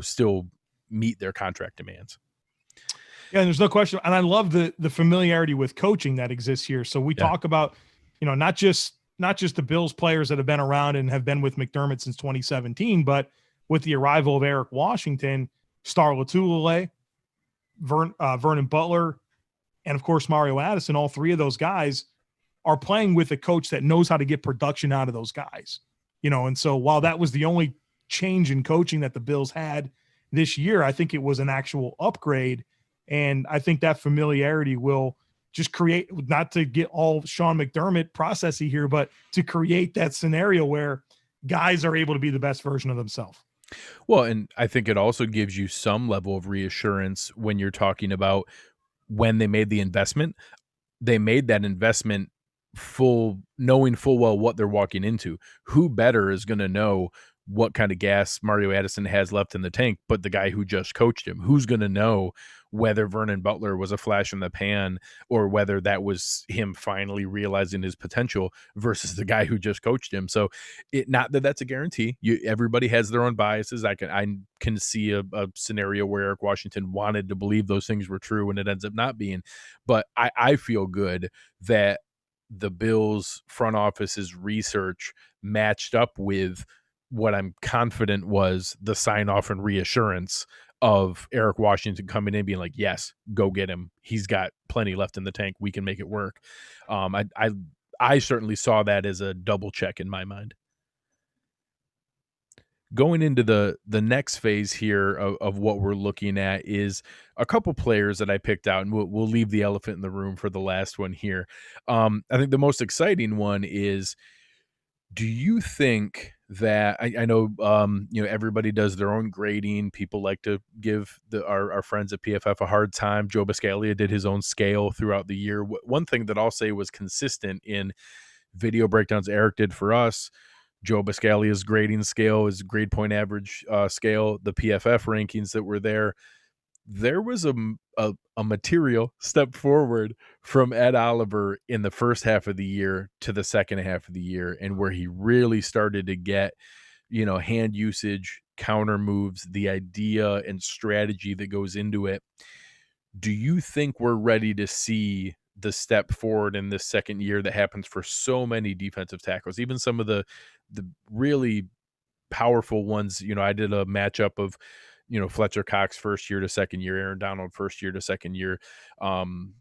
still meet their contract demands.
Yeah, and there's no question. And I love the familiarity with coaching that exists here. So we talk about, not just the Bills players that have been around and have been with McDermott since 2017, but with the arrival of Eric Washington, Star Lotulelei, Vernon Butler, and of course Mario Addison, all three of those guys are playing with a coach that knows how to get production out of those guys. And so while that was the only change in coaching that the Bills had this year, I think it was an actual upgrade. And I think that familiarity will just create, not to get all Sean McDermott processy here, but to create that scenario where guys are able to be the best version of themselves.
Well, and I think it also gives you some level of reassurance when you're talking about when they made the investment. They made that investment knowing full well what they're walking into. Who better is going to know what kind of gas Mario Addison has left in the tank but the guy who just coached him? Who's going to know whether Vernon Butler was a flash in the pan or whether that was him finally realizing his potential versus the guy who just coached him? So not that that's a guarantee. Everybody has their own biases. I can see a scenario where Eric Washington wanted to believe those things were true and it ends up not being. But I feel good that the Bills front office's research matched up with what I'm confident was the sign off and reassurance of Eric Washington coming in being like, yes, go get him. He's got plenty left in the tank. We can make it work. I certainly saw that as a double check in my mind. Going into the next phase here of what we're looking at is a couple players that I picked out, and we'll leave the elephant in the room for the last one here. I think the most exciting one is, do you think that I know everybody does their own grading. People like to give our friends at PFF a hard time. Joe Biscaglia did his own scale throughout the year. One thing that I'll say was consistent in video breakdowns Eric did for us, Joe Biscaglia's grading scale, his grade point average scale, the PFF rankings that were there was a material step forward from Ed Oliver in the first half of the year to the second half of the year, and where he really started to get, hand usage, counter moves, the idea and strategy that goes into it. Do you think we're ready to see the step forward in this second year that happens for so many defensive tackles, even some of the really powerful ones. I did a matchup of, Fletcher Cox first year to second year, Aaron Donald first year to second year. I'm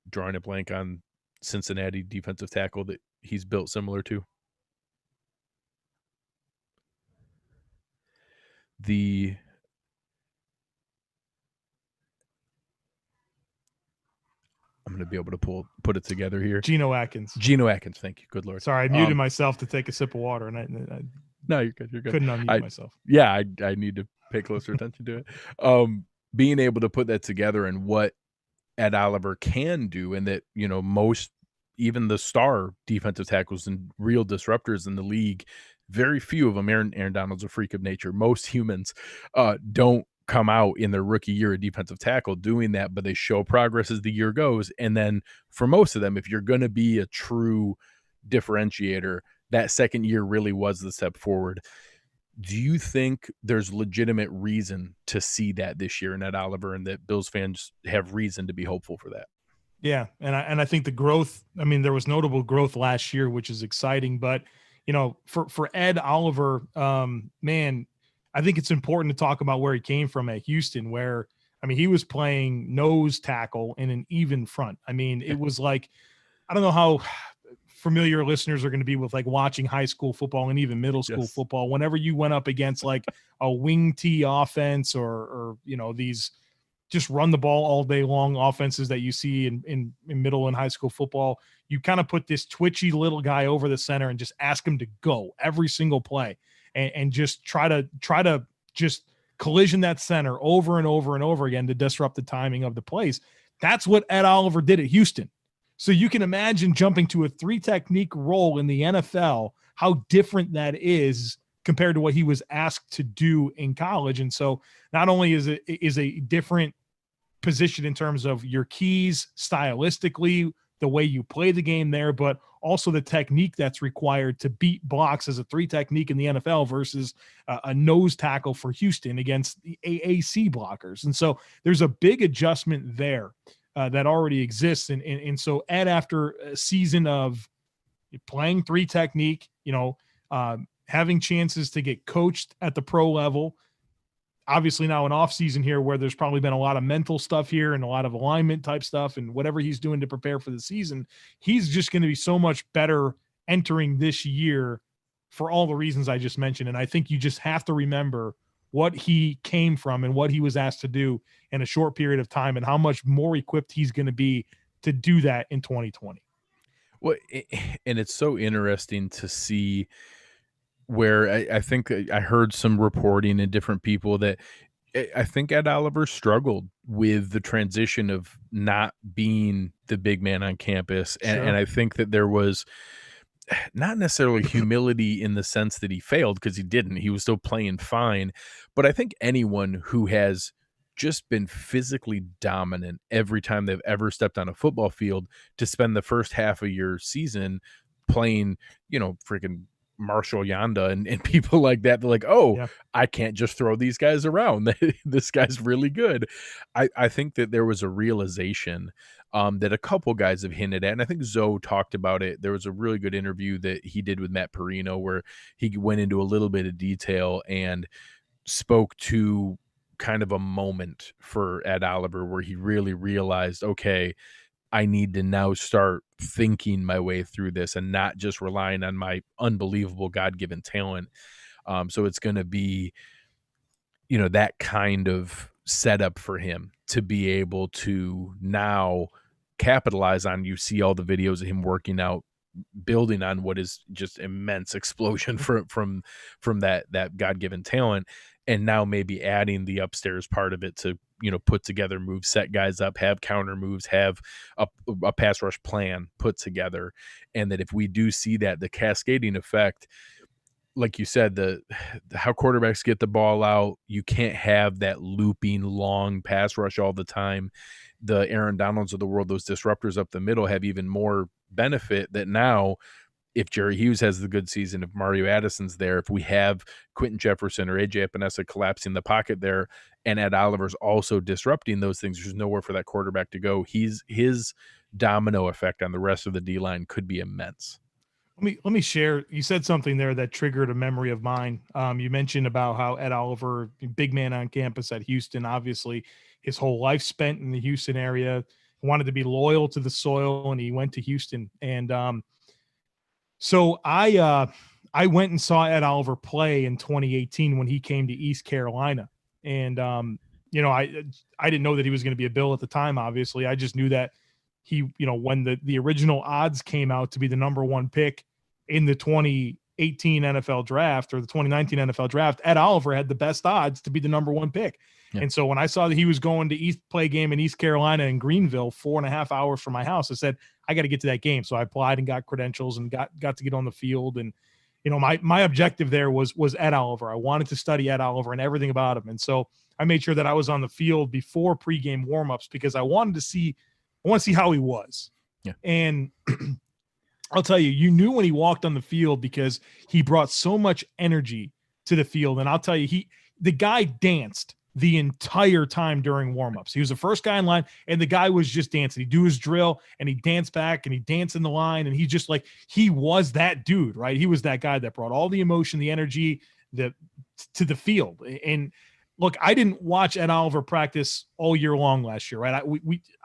drawing a blank on Cincinnati defensive tackle that he's built similar to. I'm going to be able to put it together here.
Geno Atkins.
Geno Atkins. Thank you. Good Lord.
Sorry, I muted myself to take a sip of water, and I
no, you're good. You're good.
Couldn't unmute myself.
Yeah, I need to pay closer attention to it. Being able to put that together and what Ed Oliver can do, and that, most, even the star defensive tackles and real disruptors in the league, very few of them, Aaron Donald's a freak of nature. Most humans don't come out in their rookie year a defensive tackle doing that, but they show progress as the year goes. And then for most of them, if you're going to be a true differentiator, that second year really was the step forward. Do you think there's legitimate reason to see that this year in Ed Oliver, and that Bills fans have reason to be hopeful for that?
Yeah, and I think the growth, there was notable growth last year, which is exciting, but for Ed Oliver, man, I think it's important to talk about where he came from at Houston, where he was playing nose tackle in an even front. It was like, I don't know how familiar listeners are going to be with like watching high school football and even middle school football. Whenever you went up against like a wing T offense or these just run the ball all day long offenses that you see in middle and high school football, you kind of put this twitchy little guy over the center and just ask him to go every single play and just try to just collision that center over and over and over again to disrupt the timing of the plays. That's what Ed Oliver did at Houston. So you can imagine jumping to a 3 technique role in the NFL, how different that is compared to what he was asked to do in college. And so not only is it a different position in terms of your keys stylistically, the way you play the game there, but also the technique that's required to beat blocks as a 3 technique in the NFL versus a nose tackle for Houston against the AAC blockers. And so there's a big adjustment there that already exists. And so Ed, after a season of playing 3 technique, having chances to get coached at the pro level, obviously now an off season here where there's probably been a lot of mental stuff here and a lot of alignment type stuff and whatever he's doing to prepare for the season, he's just going to be so much better entering this year for all the reasons I just mentioned. And I think you just have to remember what he came from and what he was asked to do in a short period of time and how much more equipped he's going to be to do that in 2020.
Well, and it's so interesting to see where I think I heard some reporting and different people that I think Ed Oliver struggled with the transition of not being the big man on campus. And I think that there was not necessarily humility in the sense that he failed, because he didn't. He was still playing fine. But I think anyone who has just been physically dominant every time they've ever stepped on a football field, to spend the first half of your season playing, freaking Marshall Yanda and people like that, they're like, I can't just throw these guys around. This guy's really good. I think that there was a realization that a couple guys have hinted at, and I think Zoe talked about it. There was a really good interview that he did with Matt Marino where he went into a little bit of detail and spoke to kind of a moment for Ed Oliver where he really realized, okay, I need to now start thinking my way through this and not just relying on my unbelievable God-given talent. So it's going to be, that kind of setup for him to be able to now capitalize on. You see all the videos of him working out, building on what is just immense explosion from that God-given talent, and now maybe adding the upstairs part of it to, put together moves, set guys up, have counter moves, have a pass rush plan put together. And that if we do see that, the cascading effect, like you said, how quarterbacks get the ball out, you can't have that looping long pass rush all the time. The Aaron Donalds of the world, those disruptors up the middle, have even more benefit that now, if Jerry Hughes has the good season, if Mario Addison's there, if we have Quinton Jefferson or AJ Epinesa collapsing the pocket there, and Ed Oliver's also disrupting those things, there's nowhere for that quarterback to go. His domino effect on the rest of the D-line could be immense.
Let me share. You said something there that triggered a memory of mine. You mentioned about how Ed Oliver, big man on campus at Houston, obviously his whole life spent in the Houston area, wanted to be loyal to the soil, and he went to Houston. And so I went and saw Ed Oliver play in 2018 when he came to East Carolina, and you know, I didn't know that he was going to be a Bill at the time. Obviously, I just knew that he, you know, when the original odds came out to be the number one pick in the 2018 NFL draft or the 2019 NFL draft, Ed Oliver had the best odds to be the number one pick.
Yeah.
And so when I saw that he was going to play a game in East Carolina in Greenville, 4.5 hours from my house, I said, I got to get to that game. So I applied and got credentials and got to get on the field. And, you know, my objective there was Ed Oliver. I wanted to study Ed Oliver and everything about him. And so I made sure that I was on the field before pregame warmups because I want to see how he was.
Yeah.
And I'll tell you, you knew when he walked on the field because he brought so much energy to the field. And I'll tell you, the guy danced the entire time during warmups. He was the first guy in line, and the guy was just dancing. He'd do his drill, and he'd dance back, and he'd dance in the line, and he was that dude, right? He was that guy that brought all the emotion, the energy, to the field. And look, I didn't watch Ed Oliver practice all year long last year, right?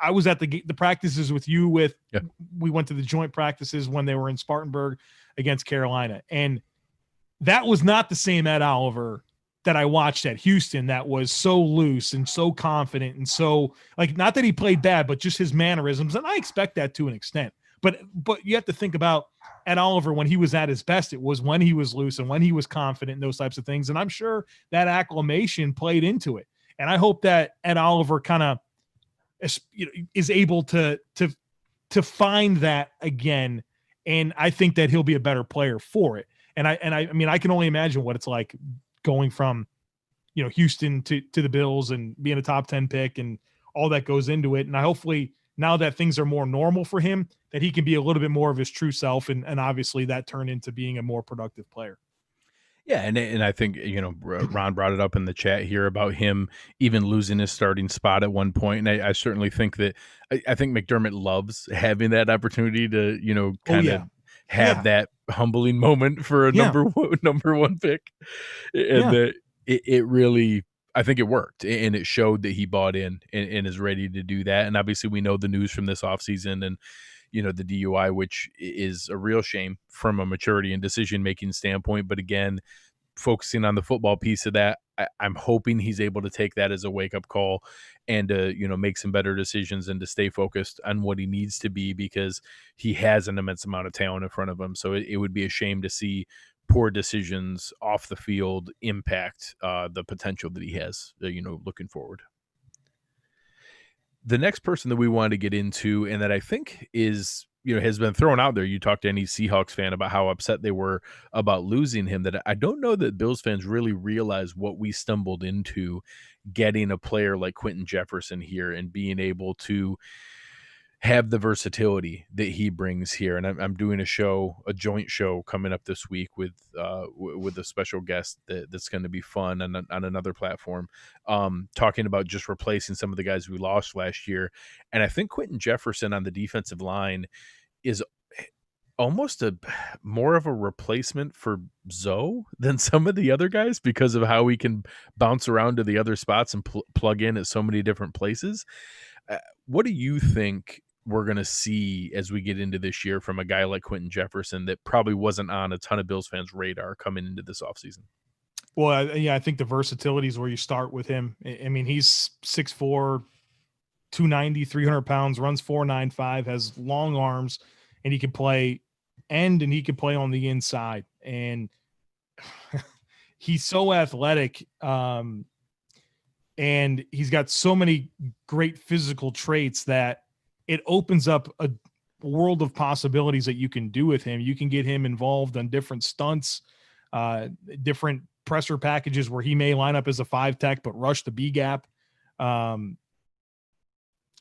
I was at the practices with you. We went to the joint practices when they were in Spartanburg against Carolina, and that was not the same Ed Oliver that I watched at Houston. That was so loose and so confident and so, like, not that he played bad, but just his mannerisms, and I expect that to an extent. But you have to think about Ed Oliver when he was at his best. It was when he was loose and when he was confident and those types of things. And I'm sure that acclimation played into it. And I hope that Ed Oliver kind of is able to find that again. And I think that he'll be a better player for it. And I mean, I can only imagine what it's like going from, you know, Houston to the Bills and being a top 10 pick and all that goes into it. And I hopefully, now that things are more normal for him, that he can be a little bit more of his true self. And obviously that turned into being a more productive player.
Yeah, and I think, you know, Ron brought it up in the chat here about him even losing his starting spot at one point. And I certainly think that I think McDermott loves having that opportunity to, you know, kind of have that humbling moment for a number one pick. And that it really, I think it worked, and it showed that he bought in and is ready to do that. And obviously we know the news from this offseason and, you know, the DUI, which is a real shame from a maturity and decision-making standpoint. But again, focusing on the football piece of that, I'm hoping he's able to take that as a wake-up call and to, you know, make some better decisions and to stay focused on what he needs to be, because he has an immense amount of talent in front of him. So it would be a shame to see poor decisions off the field impact the potential that he has, you know, looking forward. The next person that we wanted to get into, and that I think is, you know, has been thrown out there. You talk to any Seahawks fan about how upset they were about losing him, that I don't know that Bills fans really realize what we stumbled into getting a player like Quinton Jefferson here and being able to have the versatility that he brings here. And I'm doing a joint show coming up this week with a special guest that's going to be fun on another platform, talking about just replacing some of the guys we lost last year. And I think Quinton Jefferson on the defensive line is almost more of a replacement for Zoe than some of the other guys, because of how he can bounce around to the other spots and plug in at so many different places. What do you think we're going to see as we get into this year from a guy like Quinton Jefferson that probably wasn't on a ton of Bills fans' radar coming into this offseason?
Well, I think the versatility is where you start with him. I mean, he's 6'4", 290, 300 pounds, runs 4.95, has long arms, and he can play end and he can play on the inside. And he's so athletic. And he's got so many great physical traits that it opens up a world of possibilities that you can do with him. You can get him involved on different stunts, different presser packages where he may line up as a 5 tech, but rush the B gap. And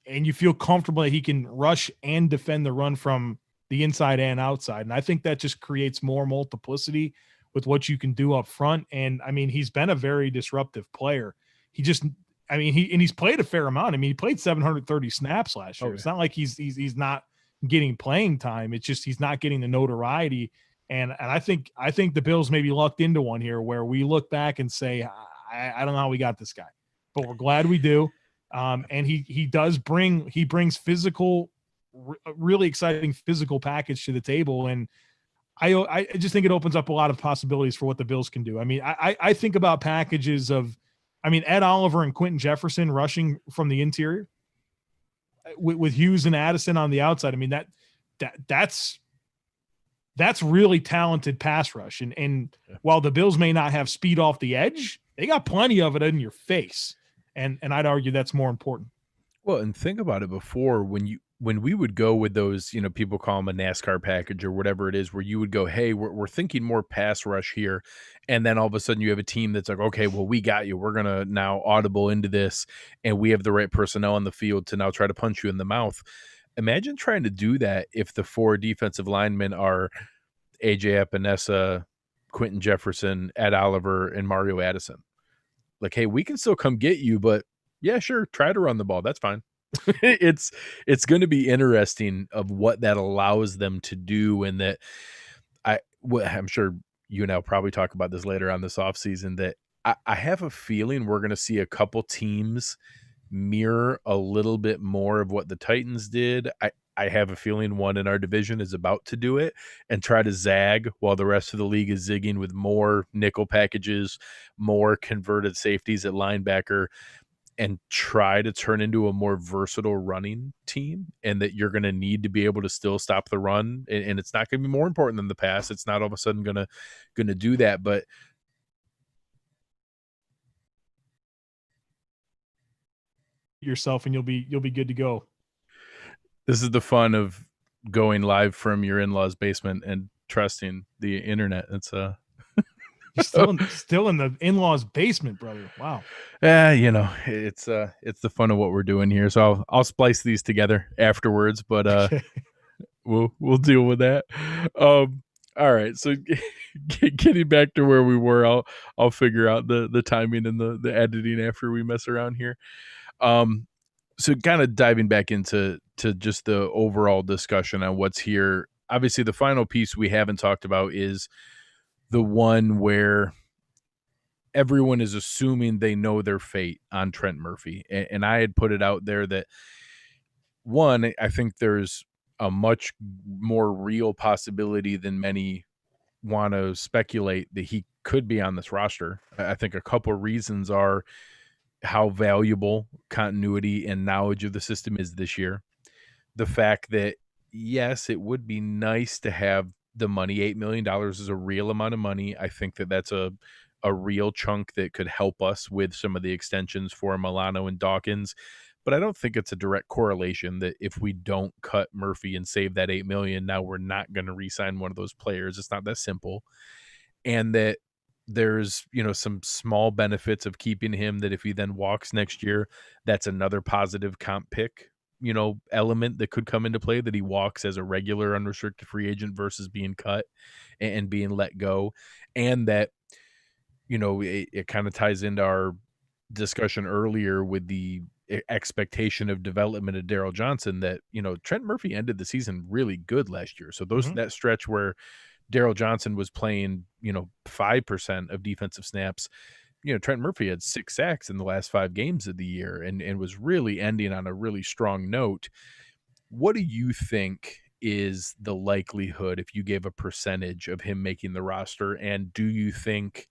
you feel comfortable that he can rush and defend the run from the inside and outside. And I think that just creates more multiplicity with what you can do up front. And I mean, he's been a very disruptive player. He just, I mean, he's played a fair amount. I mean, he played 730 snaps last year.
Oh, yeah.
It's not like he's not getting playing time. It's just he's not getting the notoriety. And I think the Bills maybe lucked into one here where we look back and say, I don't know how we got this guy, but we're glad we do. And he brings physical, really exciting physical package to the table. And I just think it opens up a lot of possibilities for what the Bills can do. I mean, I think about packages of, I mean, Ed Oliver and Quinton Jefferson rushing from the interior with Hughes and Addison on the outside. I mean, that's really talented pass rush. And while the Bills may not have speed off the edge, they got plenty of it in your face. And I'd argue that's more important.
Well, and think about it before when we would go with those, people call them a NASCAR package or whatever it is, where you would go, hey, we're thinking more pass rush here. And then all of a sudden you have a team that's like, okay, well, we got you. We're going to now audible into this. And we have the right personnel on the field to now try to punch you in the mouth. Imagine trying to do that if the 4 defensive linemen are AJ Epinesa, Quinton Jefferson, Ed Oliver, and Mario Addison. Like, hey, we can still come get you, but yeah, sure, try to run the ball. That's fine. It's going to be interesting of what that allows them to do, and that I'm sure you and I'll probably talk about this later on this offseason, that I have a feeling we're going to see a couple teams mirror a little bit more of what the Titans did. I have a feeling one in our division is about to do it and try to zag while the rest of the league is zigging with more nickel packages, more converted safeties at linebacker, and try to turn into a more versatile running team, and that you're going to need to be able to still stop the run. And it's not going to be more important than the pass. It's not all of a sudden going to do that, but
yourself and you'll be good to go.
This is the fun of going live from your in-laws' basement and trusting the internet. It's
You're still in the in-laws' basement, brother. Wow.
It's the fun of what we're doing here. So I'll splice these together afterwards, but
Okay.
we'll deal with that. All right. So getting back to where we were, I'll figure out the timing and the editing after we mess around here. So kind of diving back into just the overall discussion on what's here. Obviously, the final piece we haven't talked about is the one where everyone is assuming they know their fate on Trent Murphy. And I had put it out there that, one, I think there's a much more real possibility than many want to speculate that he could be on this roster. I think a couple of reasons are how valuable continuity and knowledge of the system is this year. The fact that, yes, it would be nice to have the money. $8 million is a real amount of money. I think that's a real chunk that could help us with some of the extensions for Milano and Dawkins. But I don't think it's a direct correlation that if we don't cut Murphy and save that $8 million, now we're not going to re-sign one of those players. It's not that simple. And that there's, some small benefits of keeping him, that if he then walks next year, that's another positive comp pick, element that could come into play, that he walks as a regular unrestricted free agent versus being cut and being let go. And that, it kind of ties into our discussion earlier with the expectation of development of Daryl Johnson, that, Trent Murphy ended the season really good last year. So that stretch where Daryl Johnson was playing, 5% of defensive snaps, Trent Murphy had 6 sacks in the last 5 games of the year and was really ending on a really strong note. What do you think is the likelihood, if you gave a percentage, of him making the roster? And do you think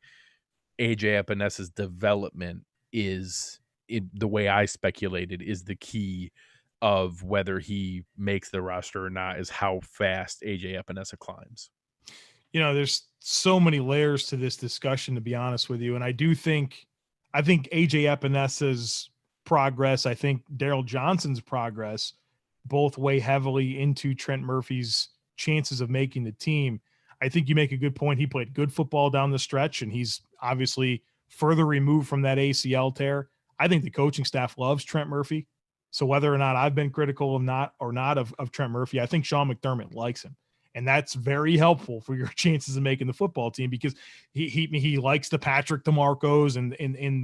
AJ Epinesa's development is, the way I speculated, is the key of whether he makes the roster or not, is how fast AJ Epinesa climbs?
There's so many layers to this discussion, to be honest with you. And I think AJ Epinesa's progress, I think Daryl Johnson's progress, both weigh heavily into Trent Murphy's chances of making the team. I think you make a good point. He played good football down the stretch, and he's obviously further removed from that ACL tear. I think the coaching staff loves Trent Murphy. So whether or not I've been critical of Trent Murphy, I think Sean McDermott likes him. And that's very helpful for your chances of making the football team, because he likes the Patrick DeMarcos and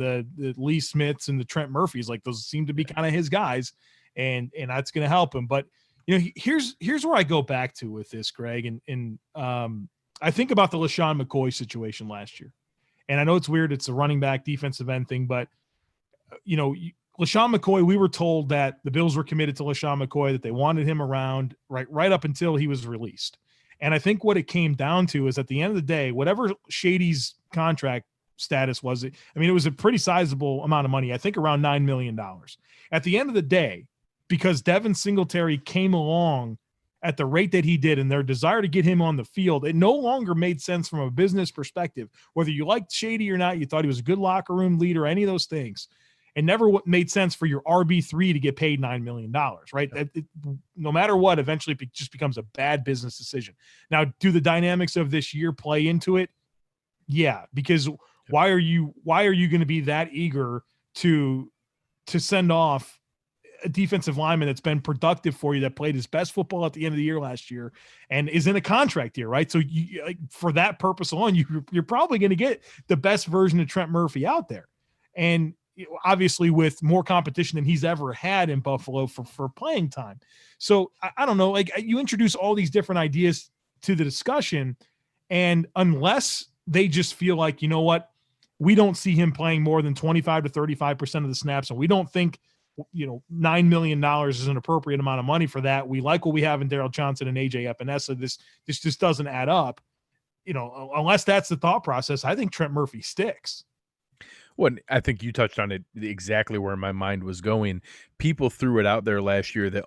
the Lee Smiths and the Trent Murphys. Like, those seem to be kind of his guys, and that's going to help him. But here's where I go back to with this, Greg, and I think about the Lesean McCoy situation last year, and I know it's weird, it's a running back defensive end thing, but LeSean McCoy, we were told that the Bills were committed to LeSean McCoy, that they wanted him around right up until he was released. And I think what it came down to is, at the end of the day, whatever Shady's contract status was, it was a pretty sizable amount of money, I think around $9 million. At the end of the day, because Devin Singletary came along at the rate that he did and their desire to get him on the field, it no longer made sense from a business perspective. Whether you liked Shady or not, you thought he was a good locker room leader, any of those things, it never made sense for your RB3 to get paid $9 million, right? No matter what, eventually it just becomes a bad business decision. Now, do the dynamics of this year play into it? Yeah, because why are you going to be that eager to send off a defensive lineman that's been productive for you, that played his best football at the end of the year last year and is in a contract year, right? So for that purpose alone, you're probably going to get the best version of Trent Murphy out there. And obviously with more competition than he's ever had in Buffalo for playing time. So I don't know, like, you introduce all these different ideas to the discussion, and unless they just feel like, you know what, we don't see him playing more than 25 to 35% of the snaps, and we don't think, $9 million is an appropriate amount of money for that. We like what we have in Daryl Johnson and AJ Epinesa. This just doesn't add up. Unless that's the thought process, I think Trent Murphy sticks.
Well, I think you touched on it exactly where my mind was going. People threw it out there last year that,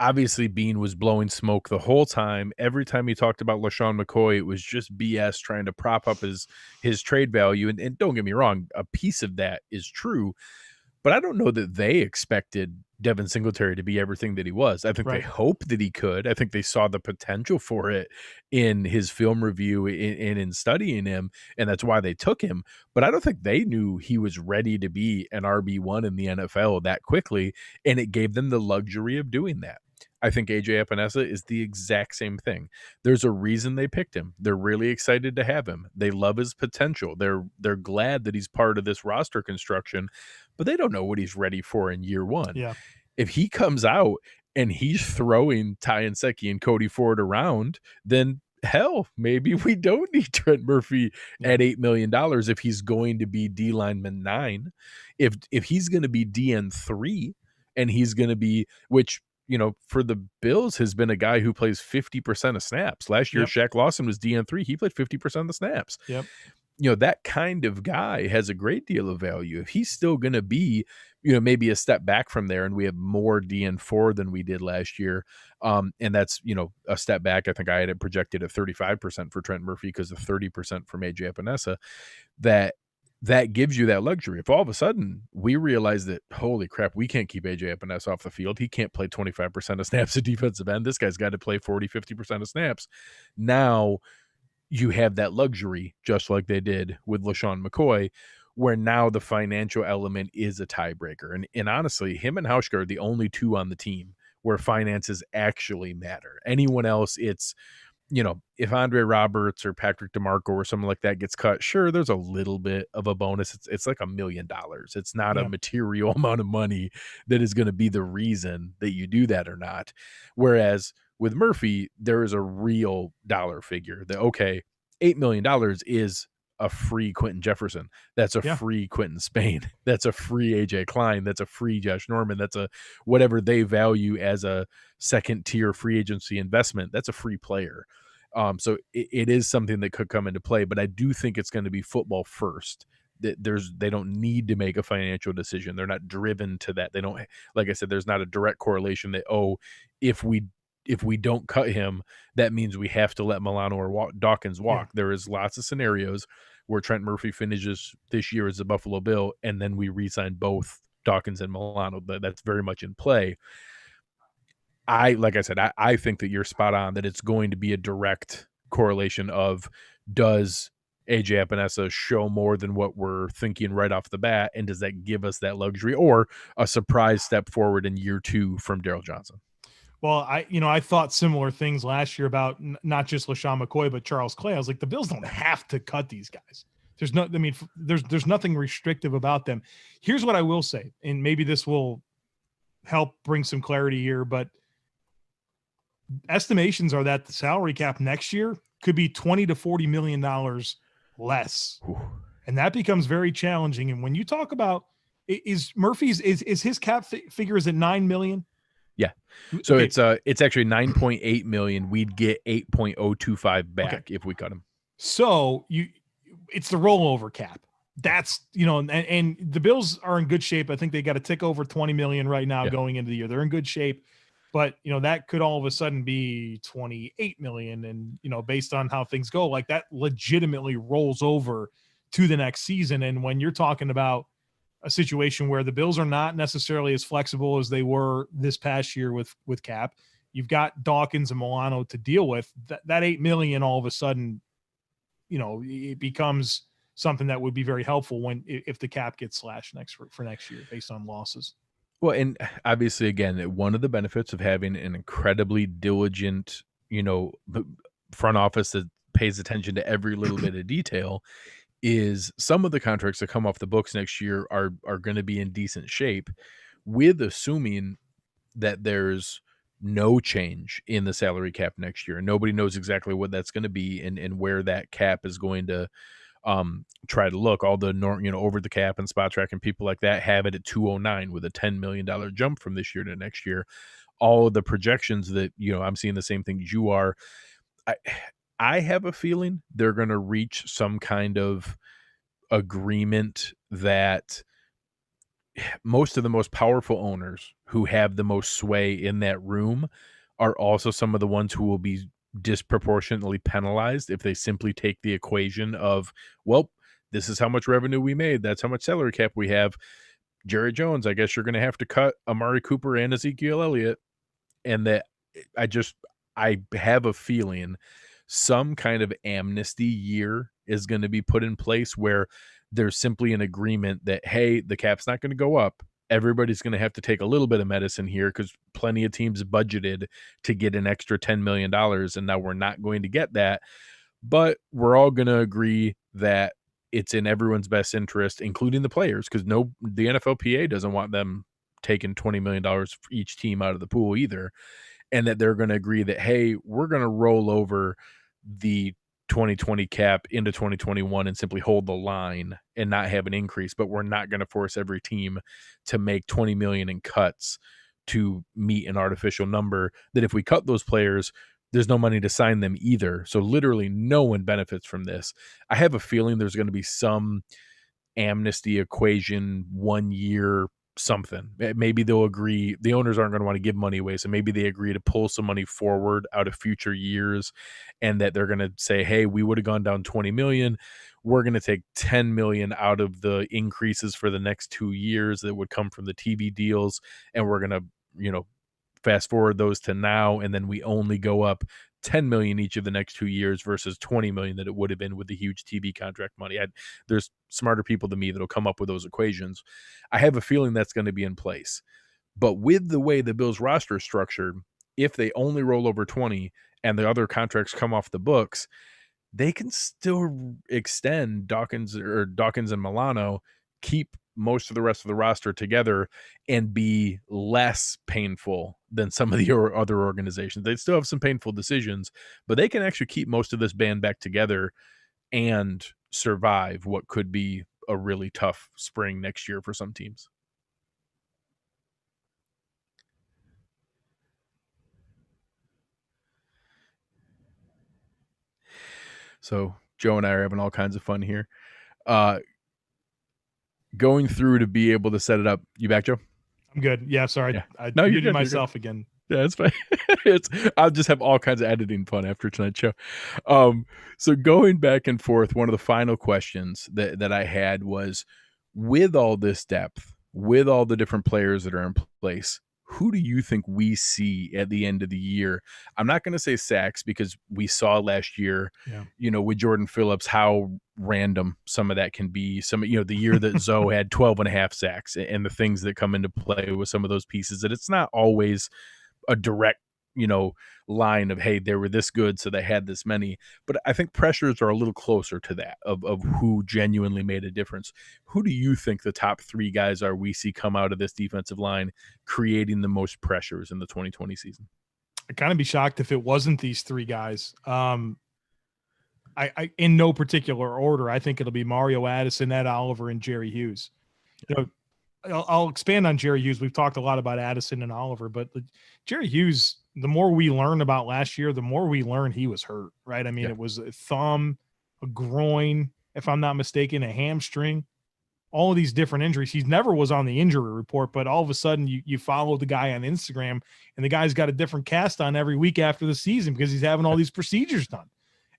obviously Bean was blowing smoke the whole time. Every time he talked about LeSean McCoy, it was just BS, trying to prop up his trade value. And don't get me wrong, a piece of that is true. But I don't know that they expected Devin Singletary to be everything that he was. I think They hoped that he could. I think they saw the potential for it in his film review and in studying him, and that's why they took him. But I don't think they knew he was ready to be an RB1 in the NFL that quickly, and it gave them the luxury of doing that. I think AJ Epinesa is the exact same thing. There's a reason they picked him. They're really excited to have him. They love his potential. They're glad that he's part of this roster construction, but they don't know what he's ready for in year one.
Yeah.
If he comes out and he's throwing Ty Nsekhe and Cody Ford around, then hell, maybe we don't need Trent Murphy at $8 million if he's going to be D lineman 9. If he's going to be DN3 and he's going to be, which, for the Bills has been a guy who plays 50% of snaps. Last year, Shaq Lawson was DN3. He played 50% of the snaps.
Yep.
That kind of guy has a great deal of value. If he's still going to be, maybe a step back from there, and we have more DN4 than we did last year, and that's, a step back. I think I had it projected at 35% for Trent Murphy because of 30% from AJ Epinesa. That gives you that luxury. If all of a sudden we realize that, holy crap, we can't keep AJ Epinesa off the field. He can't play 25% of snaps at defensive end. This guy's got to play 40, 50% of snaps. Now you have that luxury, just like they did with LeSean McCoy, where now the financial element is a tiebreaker. And honestly, him and Hauschka are the only two on the team where finances actually matter. Anyone else, it's, if Andre Roberts or Patrick DeMarco or someone like that gets cut, sure, there's a little bit of a bonus. It's like $1 million. It's not a material amount of money that is going to be the reason that you do that or not. Whereas with Murphy, there is a real dollar figure that, okay, $8 million is a free Quinton Jefferson. That's a free Quinton Spain. That's a free AJ Klein. That's a free Josh Norman. That's a whatever they value as a second tier free agency investment. That's a free player. So it is something that could come into play, but I do think it's going to be football first. They don't need to make a financial decision. They're not driven to that. They don't, like I said, there's not a direct correlation that, if we don't cut him, that means we have to let Milano or Dawkins walk. There is lots of scenarios where Trent Murphy finishes this year as a Buffalo Bill, and then we re-sign both Dawkins and Milano. That's very much in play. Like I said, I think that you're spot on, that it's going to be a direct correlation of, does AJ Epinesa show more than what we're thinking right off the bat, and does that give us that luxury or a surprise step forward in year 2 from Daryl Johnson?
Well, I thought similar things last year about not just Lesean McCoy, but Charles Clay. I was like, the Bills don't have to cut these guys. There's nothing restrictive about them. Here's what I will say, and maybe this will help bring some clarity here, but estimations are that the salary cap next year could be $20 to $40 million less.
Whew.
And that becomes very challenging. And when you talk about is his cap figure is at 9 million?
Yeah. So
okay.
it's actually 9.8 million. We'd get 8.025 back if we cut him.
So it's the rollover cap. That's, and the Bills are in good shape. I think they got a tick over 20 million right now going into the year. They're in good shape, but that could all of a sudden be 28 million. And, based on how things go, like that legitimately rolls over to the next season. And when you're talking about a situation where the Bills are not necessarily as flexible as they were this past year with cap, you've got Dawkins and Milano to deal with. That 8 million all of a sudden, it becomes something that would be very helpful if the cap gets slashed for next year based on losses.
Well, and obviously, again, one of the benefits of having an incredibly diligent, front office that pays attention to every little bit of detail is some of the contracts that come off the books next year are going to be in decent shape, with assuming that there's no change in the salary cap next year. Nobody knows exactly what that's going to be and where that cap is going to try to look. All the over the cap and spot track and people like that have it at 209 with a $10 million jump from this year to next year. All of the projections that I'm seeing the same thing as you are. I have a feeling they're going to reach some kind of agreement that most of the most powerful owners who have the most sway in that room are also some of the ones who will be disproportionately penalized if they simply take the equation of, well, this is how much revenue we made. That's how much salary cap we have. Jerry Jones, I guess you're going to have to cut Amari Cooper and Ezekiel Elliott. And that I have a feeling some kind of amnesty year is going to be put in place where there's simply an agreement that, hey, the cap's not going to go up. Everybody's going to have to take a little bit of medicine here because plenty of teams budgeted to get an extra $10 million, and now we're not going to get that. But we're all going to agree that it's in everyone's best interest, including the players, because the NFLPA doesn't want them taking $20 million for each team out of the pool either. And that they're going to agree that, hey, we're going to roll over the 2020 cap into 2021 and simply hold the line and not have an increase, but we're not going to force every team to make 20 million in cuts to meet an artificial number that if we cut those players, there's no money to sign them either. So literally no one benefits from this. I have a feeling there's going to be some amnesty equation 1 year something. Maybe they'll agree. The owners aren't going to want to give money away. So maybe they agree to pull some money forward out of future years and that they're going to say, hey, we would have gone down 20 million. We're going to take 10 million out of the increases for the next 2 years that would come from the TV deals. And we're going to, fast forward those to now. And then we only go up 10 million each of the next 2 years versus 20 million that it would have been with the huge TV contract money. There's smarter people than me that'll come up with those equations. I have a feeling that's going to be in place. But with the way the Bills roster is structured, if they only roll over 20 and the other contracts come off the books, they can still extend Dawkins and Milano, keep most of the rest of the roster together and be less painful than some of the other organizations. They still have some painful decisions, but they can actually keep most of this band back together and survive what could be a really tough spring next year for some teams. So Joe and I are having all kinds of fun here. Going through to be able to set it up. You back, Joe?
I'm good. Yeah, sorry.
Yeah.
I
No, you're
muted
good.
myself again.
Yeah, it's fine. I'll just have all kinds of editing fun after tonight's show. So going back and forth, one of the final questions that I had was, with all this depth, with all the different players that are in place, who do you think we see at the end of the year? I'm not going to say sacks because we saw last year, with Jordan Phillips, how random some of that can be. The year that Zoe had 12 and a half sacks and the things that come into play with some of those pieces, that it's not always a direct line of, hey, they were this good, so they had this many. But I think pressures are a little closer to that of who genuinely made a difference. Who do you think the top 3 guys are we see come out of this defensive line creating the most pressures in the 2020 season?
I'd kind of be shocked if it wasn't these 3 guys. I in no particular order, I think it'll be Mario Addison, Ed Oliver, and Jerry Hughes. You know, I'll expand on Jerry Hughes. We've talked a lot about Addison and Oliver, but Jerry Hughes, the more we learn about last year, the more we learn he was hurt, right? I mean, It was a thumb, a groin, if I'm not mistaken, a hamstring, all of these different injuries. He never was on the injury report, but all of a sudden you follow the guy on Instagram and the guy's got a different cast on every week after the season because he's having all these procedures done.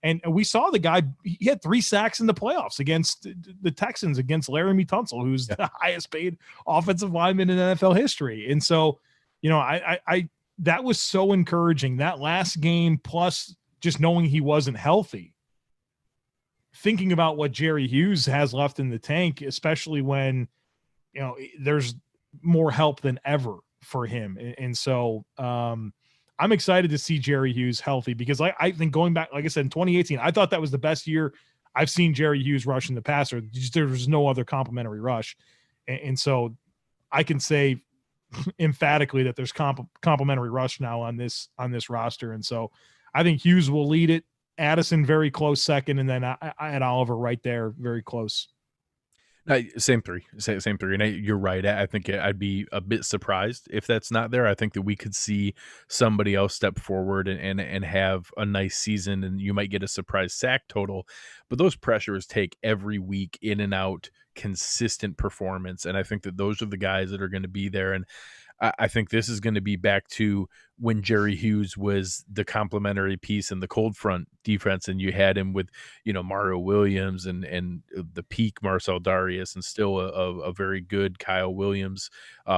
And we saw the guy, he had 3 sacks in the playoffs against the Texans, against Laramie Tunsil, who's the highest paid offensive lineman in NFL history. And so, I that was so encouraging. That last game, plus just knowing he wasn't healthy, thinking about what Jerry Hughes has left in the tank, especially when, there's more help than ever for him. And so, I'm excited to see Jerry Hughes healthy because I think going back, like I said, in 2018, I thought that was the best year I've seen Jerry Hughes rush in the passer. There was no other complimentary rush. And so I can say emphatically that there's complimentary rush now on this roster. And so I think Hughes will lead it. Addison very close second, and then I had Oliver right there, very close.
Same 3, same 3. And you're right. I think I'd be a bit surprised if that's not there. I think that we could see somebody else step forward and have a nice season, and you might get a surprise sack total. But those pressures take every week in and out, consistent performance. And I think that those are the guys that are going to be there. And I think this is going to be back to when Jerry Hughes was the complementary piece in the cold front defense, and you had him with, Mario Williams and the peak Marcel Darius, and still a very good Kyle Williams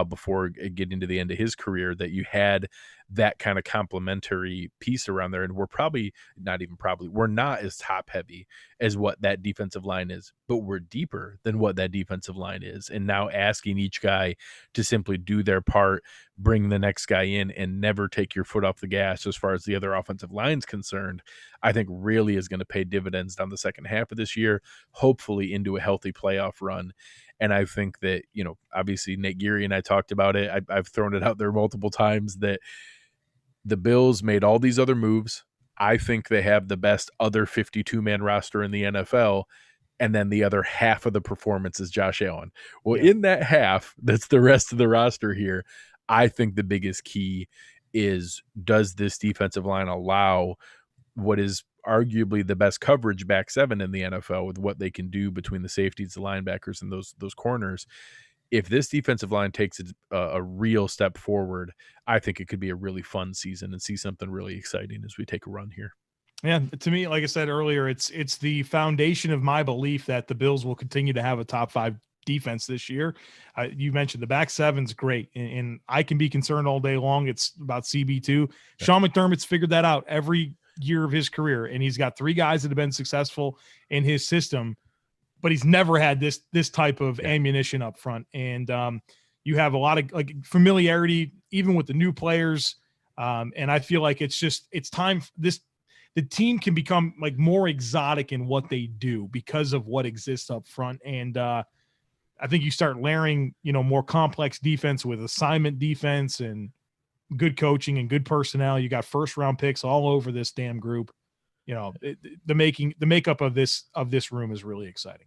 before getting to the end of his career, that you had that kind of complementary piece around there. And we're not as top heavy as what that defensive line is, but we're deeper than what that defensive line is. And now asking each guy to simply do their part, bring the next guy in, and never take your foot off the gas as far as the other offensive line's concerned, I think really is going to pay dividends down the second half of this year, hopefully into a healthy playoff run. And I think that, obviously Nate Geary and I talked about it. I've thrown it out there multiple times that the Bills made all these other moves. I think they have the best other 52-man roster in the NFL. And then the other half of the performance is Josh Allen. Well, in that half, that's the rest of the roster here. I think the biggest key is, does this defensive line allow what is arguably the best coverage back 7 in the NFL with what they can do between the safeties, the linebackers, and those corners? If this defensive line takes a real step forward, I think it could be a really fun season and see something really exciting as we take a run here.
Yeah, to me, like I said earlier, it's the foundation of my belief that the Bills will continue to have a top 5 defense this year. You mentioned the back 7's great, and I can be concerned all day long. It's about CB2. Yeah. Sean McDermott's figured that out every year of his career, and he's got 3 guys that have been successful in his system, but he's never had this type of ammunition up front. And you have a lot of familiarity even with the new players, and I feel like it's time the team can become more exotic in what they do because of what exists up front. And I think you start layering, more complex defense with assignment defense and good coaching and good personnel. You got 1st-round picks all over this damn group. The makeup of this room is really exciting.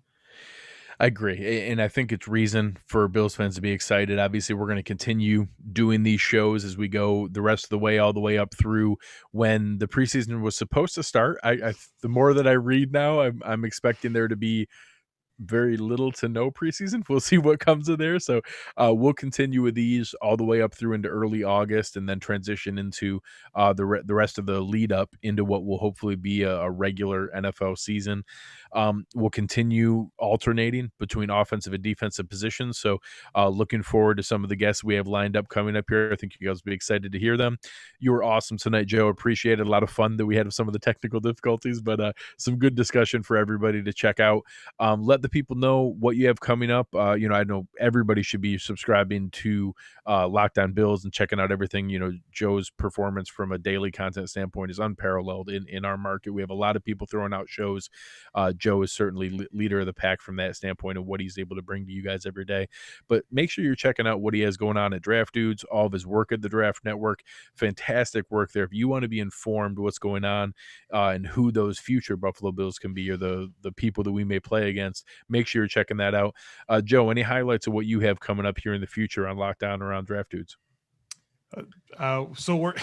I agree. And I think it's reason for Bills fans to be excited. Obviously, we're going to continue doing these shows as we go the rest of the way, all the way up through when the preseason was supposed to start. The more that I read now, I'm expecting there to be very little to no preseason. We'll see what comes of there. So we'll continue with these all the way up through into early August, and then transition into the rest of the lead up into what will hopefully be a regular NFL season. We'll continue alternating between offensive and defensive positions. So looking forward to some of the guests we have lined up coming up here. I think you guys will be excited to hear them. You were awesome tonight, Joe. Appreciate it. A lot of fun that we had with some of the technical difficulties, but some good discussion for everybody to check out. Let the the people know what you have coming up. I know everybody should be subscribing to Locked On Bills and checking out everything. Joe's performance from a daily content standpoint is unparalleled in our market. We have a lot of people throwing out shows. Joe is certainly leader of the pack from that standpoint of what he's able to bring to you guys every day. But make sure you're checking out what he has going on at Draft Dudes, all of his work at the Draft Network. Fantastic work there. If you want to be informed what's going on and who those future Buffalo Bills can be, or the people that we may play against, make sure you're checking that out. Joe, any highlights of what you have coming up here in the future on Lockdown around Draft Dudes?
So we're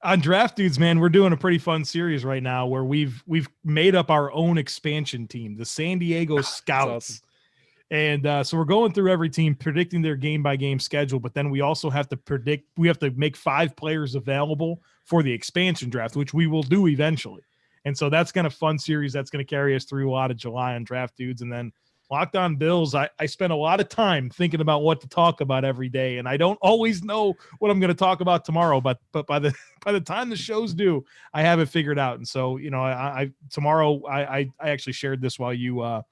on Draft Dudes, man. We're doing a pretty fun series right now where we've made up our own expansion team, the San Diego Scouts.
Awesome.
And so we're going through every team, predicting their game-by-game schedule, but then we also have to make 5 players available for the expansion draft, which we will do eventually. And so that's kind of fun series. That's going to carry us through a lot of July on Draft Dudes. And then Locked On Bills, I spend a lot of time thinking about what to talk about every day, and I don't always know what I'm going to talk about tomorrow, but by the time the shows do, I have it figured out. And so, tomorrow I actually shared this while you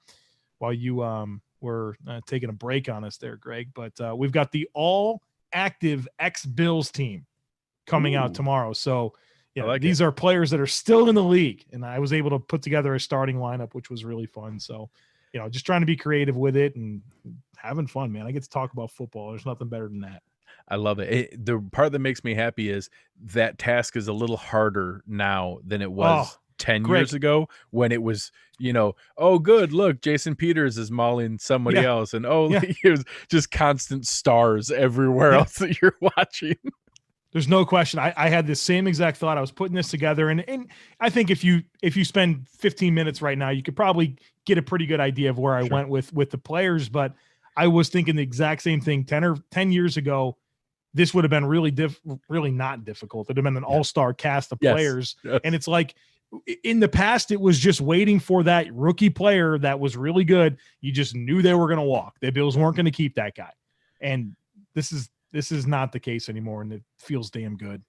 were taking a break on us there, Greg, but we've got the all active ex-Bills team coming out tomorrow. So these are players that are still in the league, and I was able to put together a starting lineup, which was really fun. So, just trying to be creative with it and having fun, man. I get to talk about football. There's nothing better than that.
I love it. The part that makes me happy is that task is a little harder now than it was 10 years ago, when it was, oh, good, look, Jason Peters is mauling somebody else. And it was just constant stars everywhere else that you're watching.
There's no question. I had the same exact thought. I was putting this together, and I think if you spend 15 minutes right now, you could probably get a pretty good idea of where I went with the players. But I was thinking the exact same thing 10 years ago. This would have been really not difficult. It'd have been an all-star cast of players. Yes. And it's like, in the past, it was just waiting for that rookie player that was really good. You just knew they were going to walk. The Bills weren't going to keep that guy. And this is not the case anymore, and it feels damn good.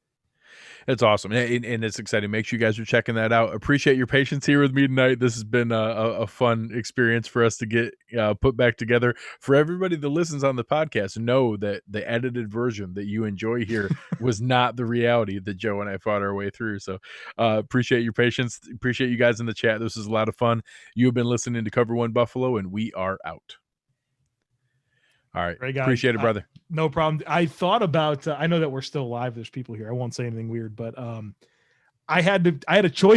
It's awesome, and it's exciting. Make sure you guys are checking that out. Appreciate your patience here with me tonight. This has been a fun experience for us to get put back together. For everybody that listens on the podcast, know that the edited version that you enjoy here was not the reality that Joe and I fought our way through. So appreciate your patience. Appreciate you guys in the chat. This is a lot of fun. You have been listening to Cover One Buffalo, and we are out. All right. Appreciate it, brother.
No problem. I thought about, I know that we're still live. There's people here. I won't say anything weird, but I had a choice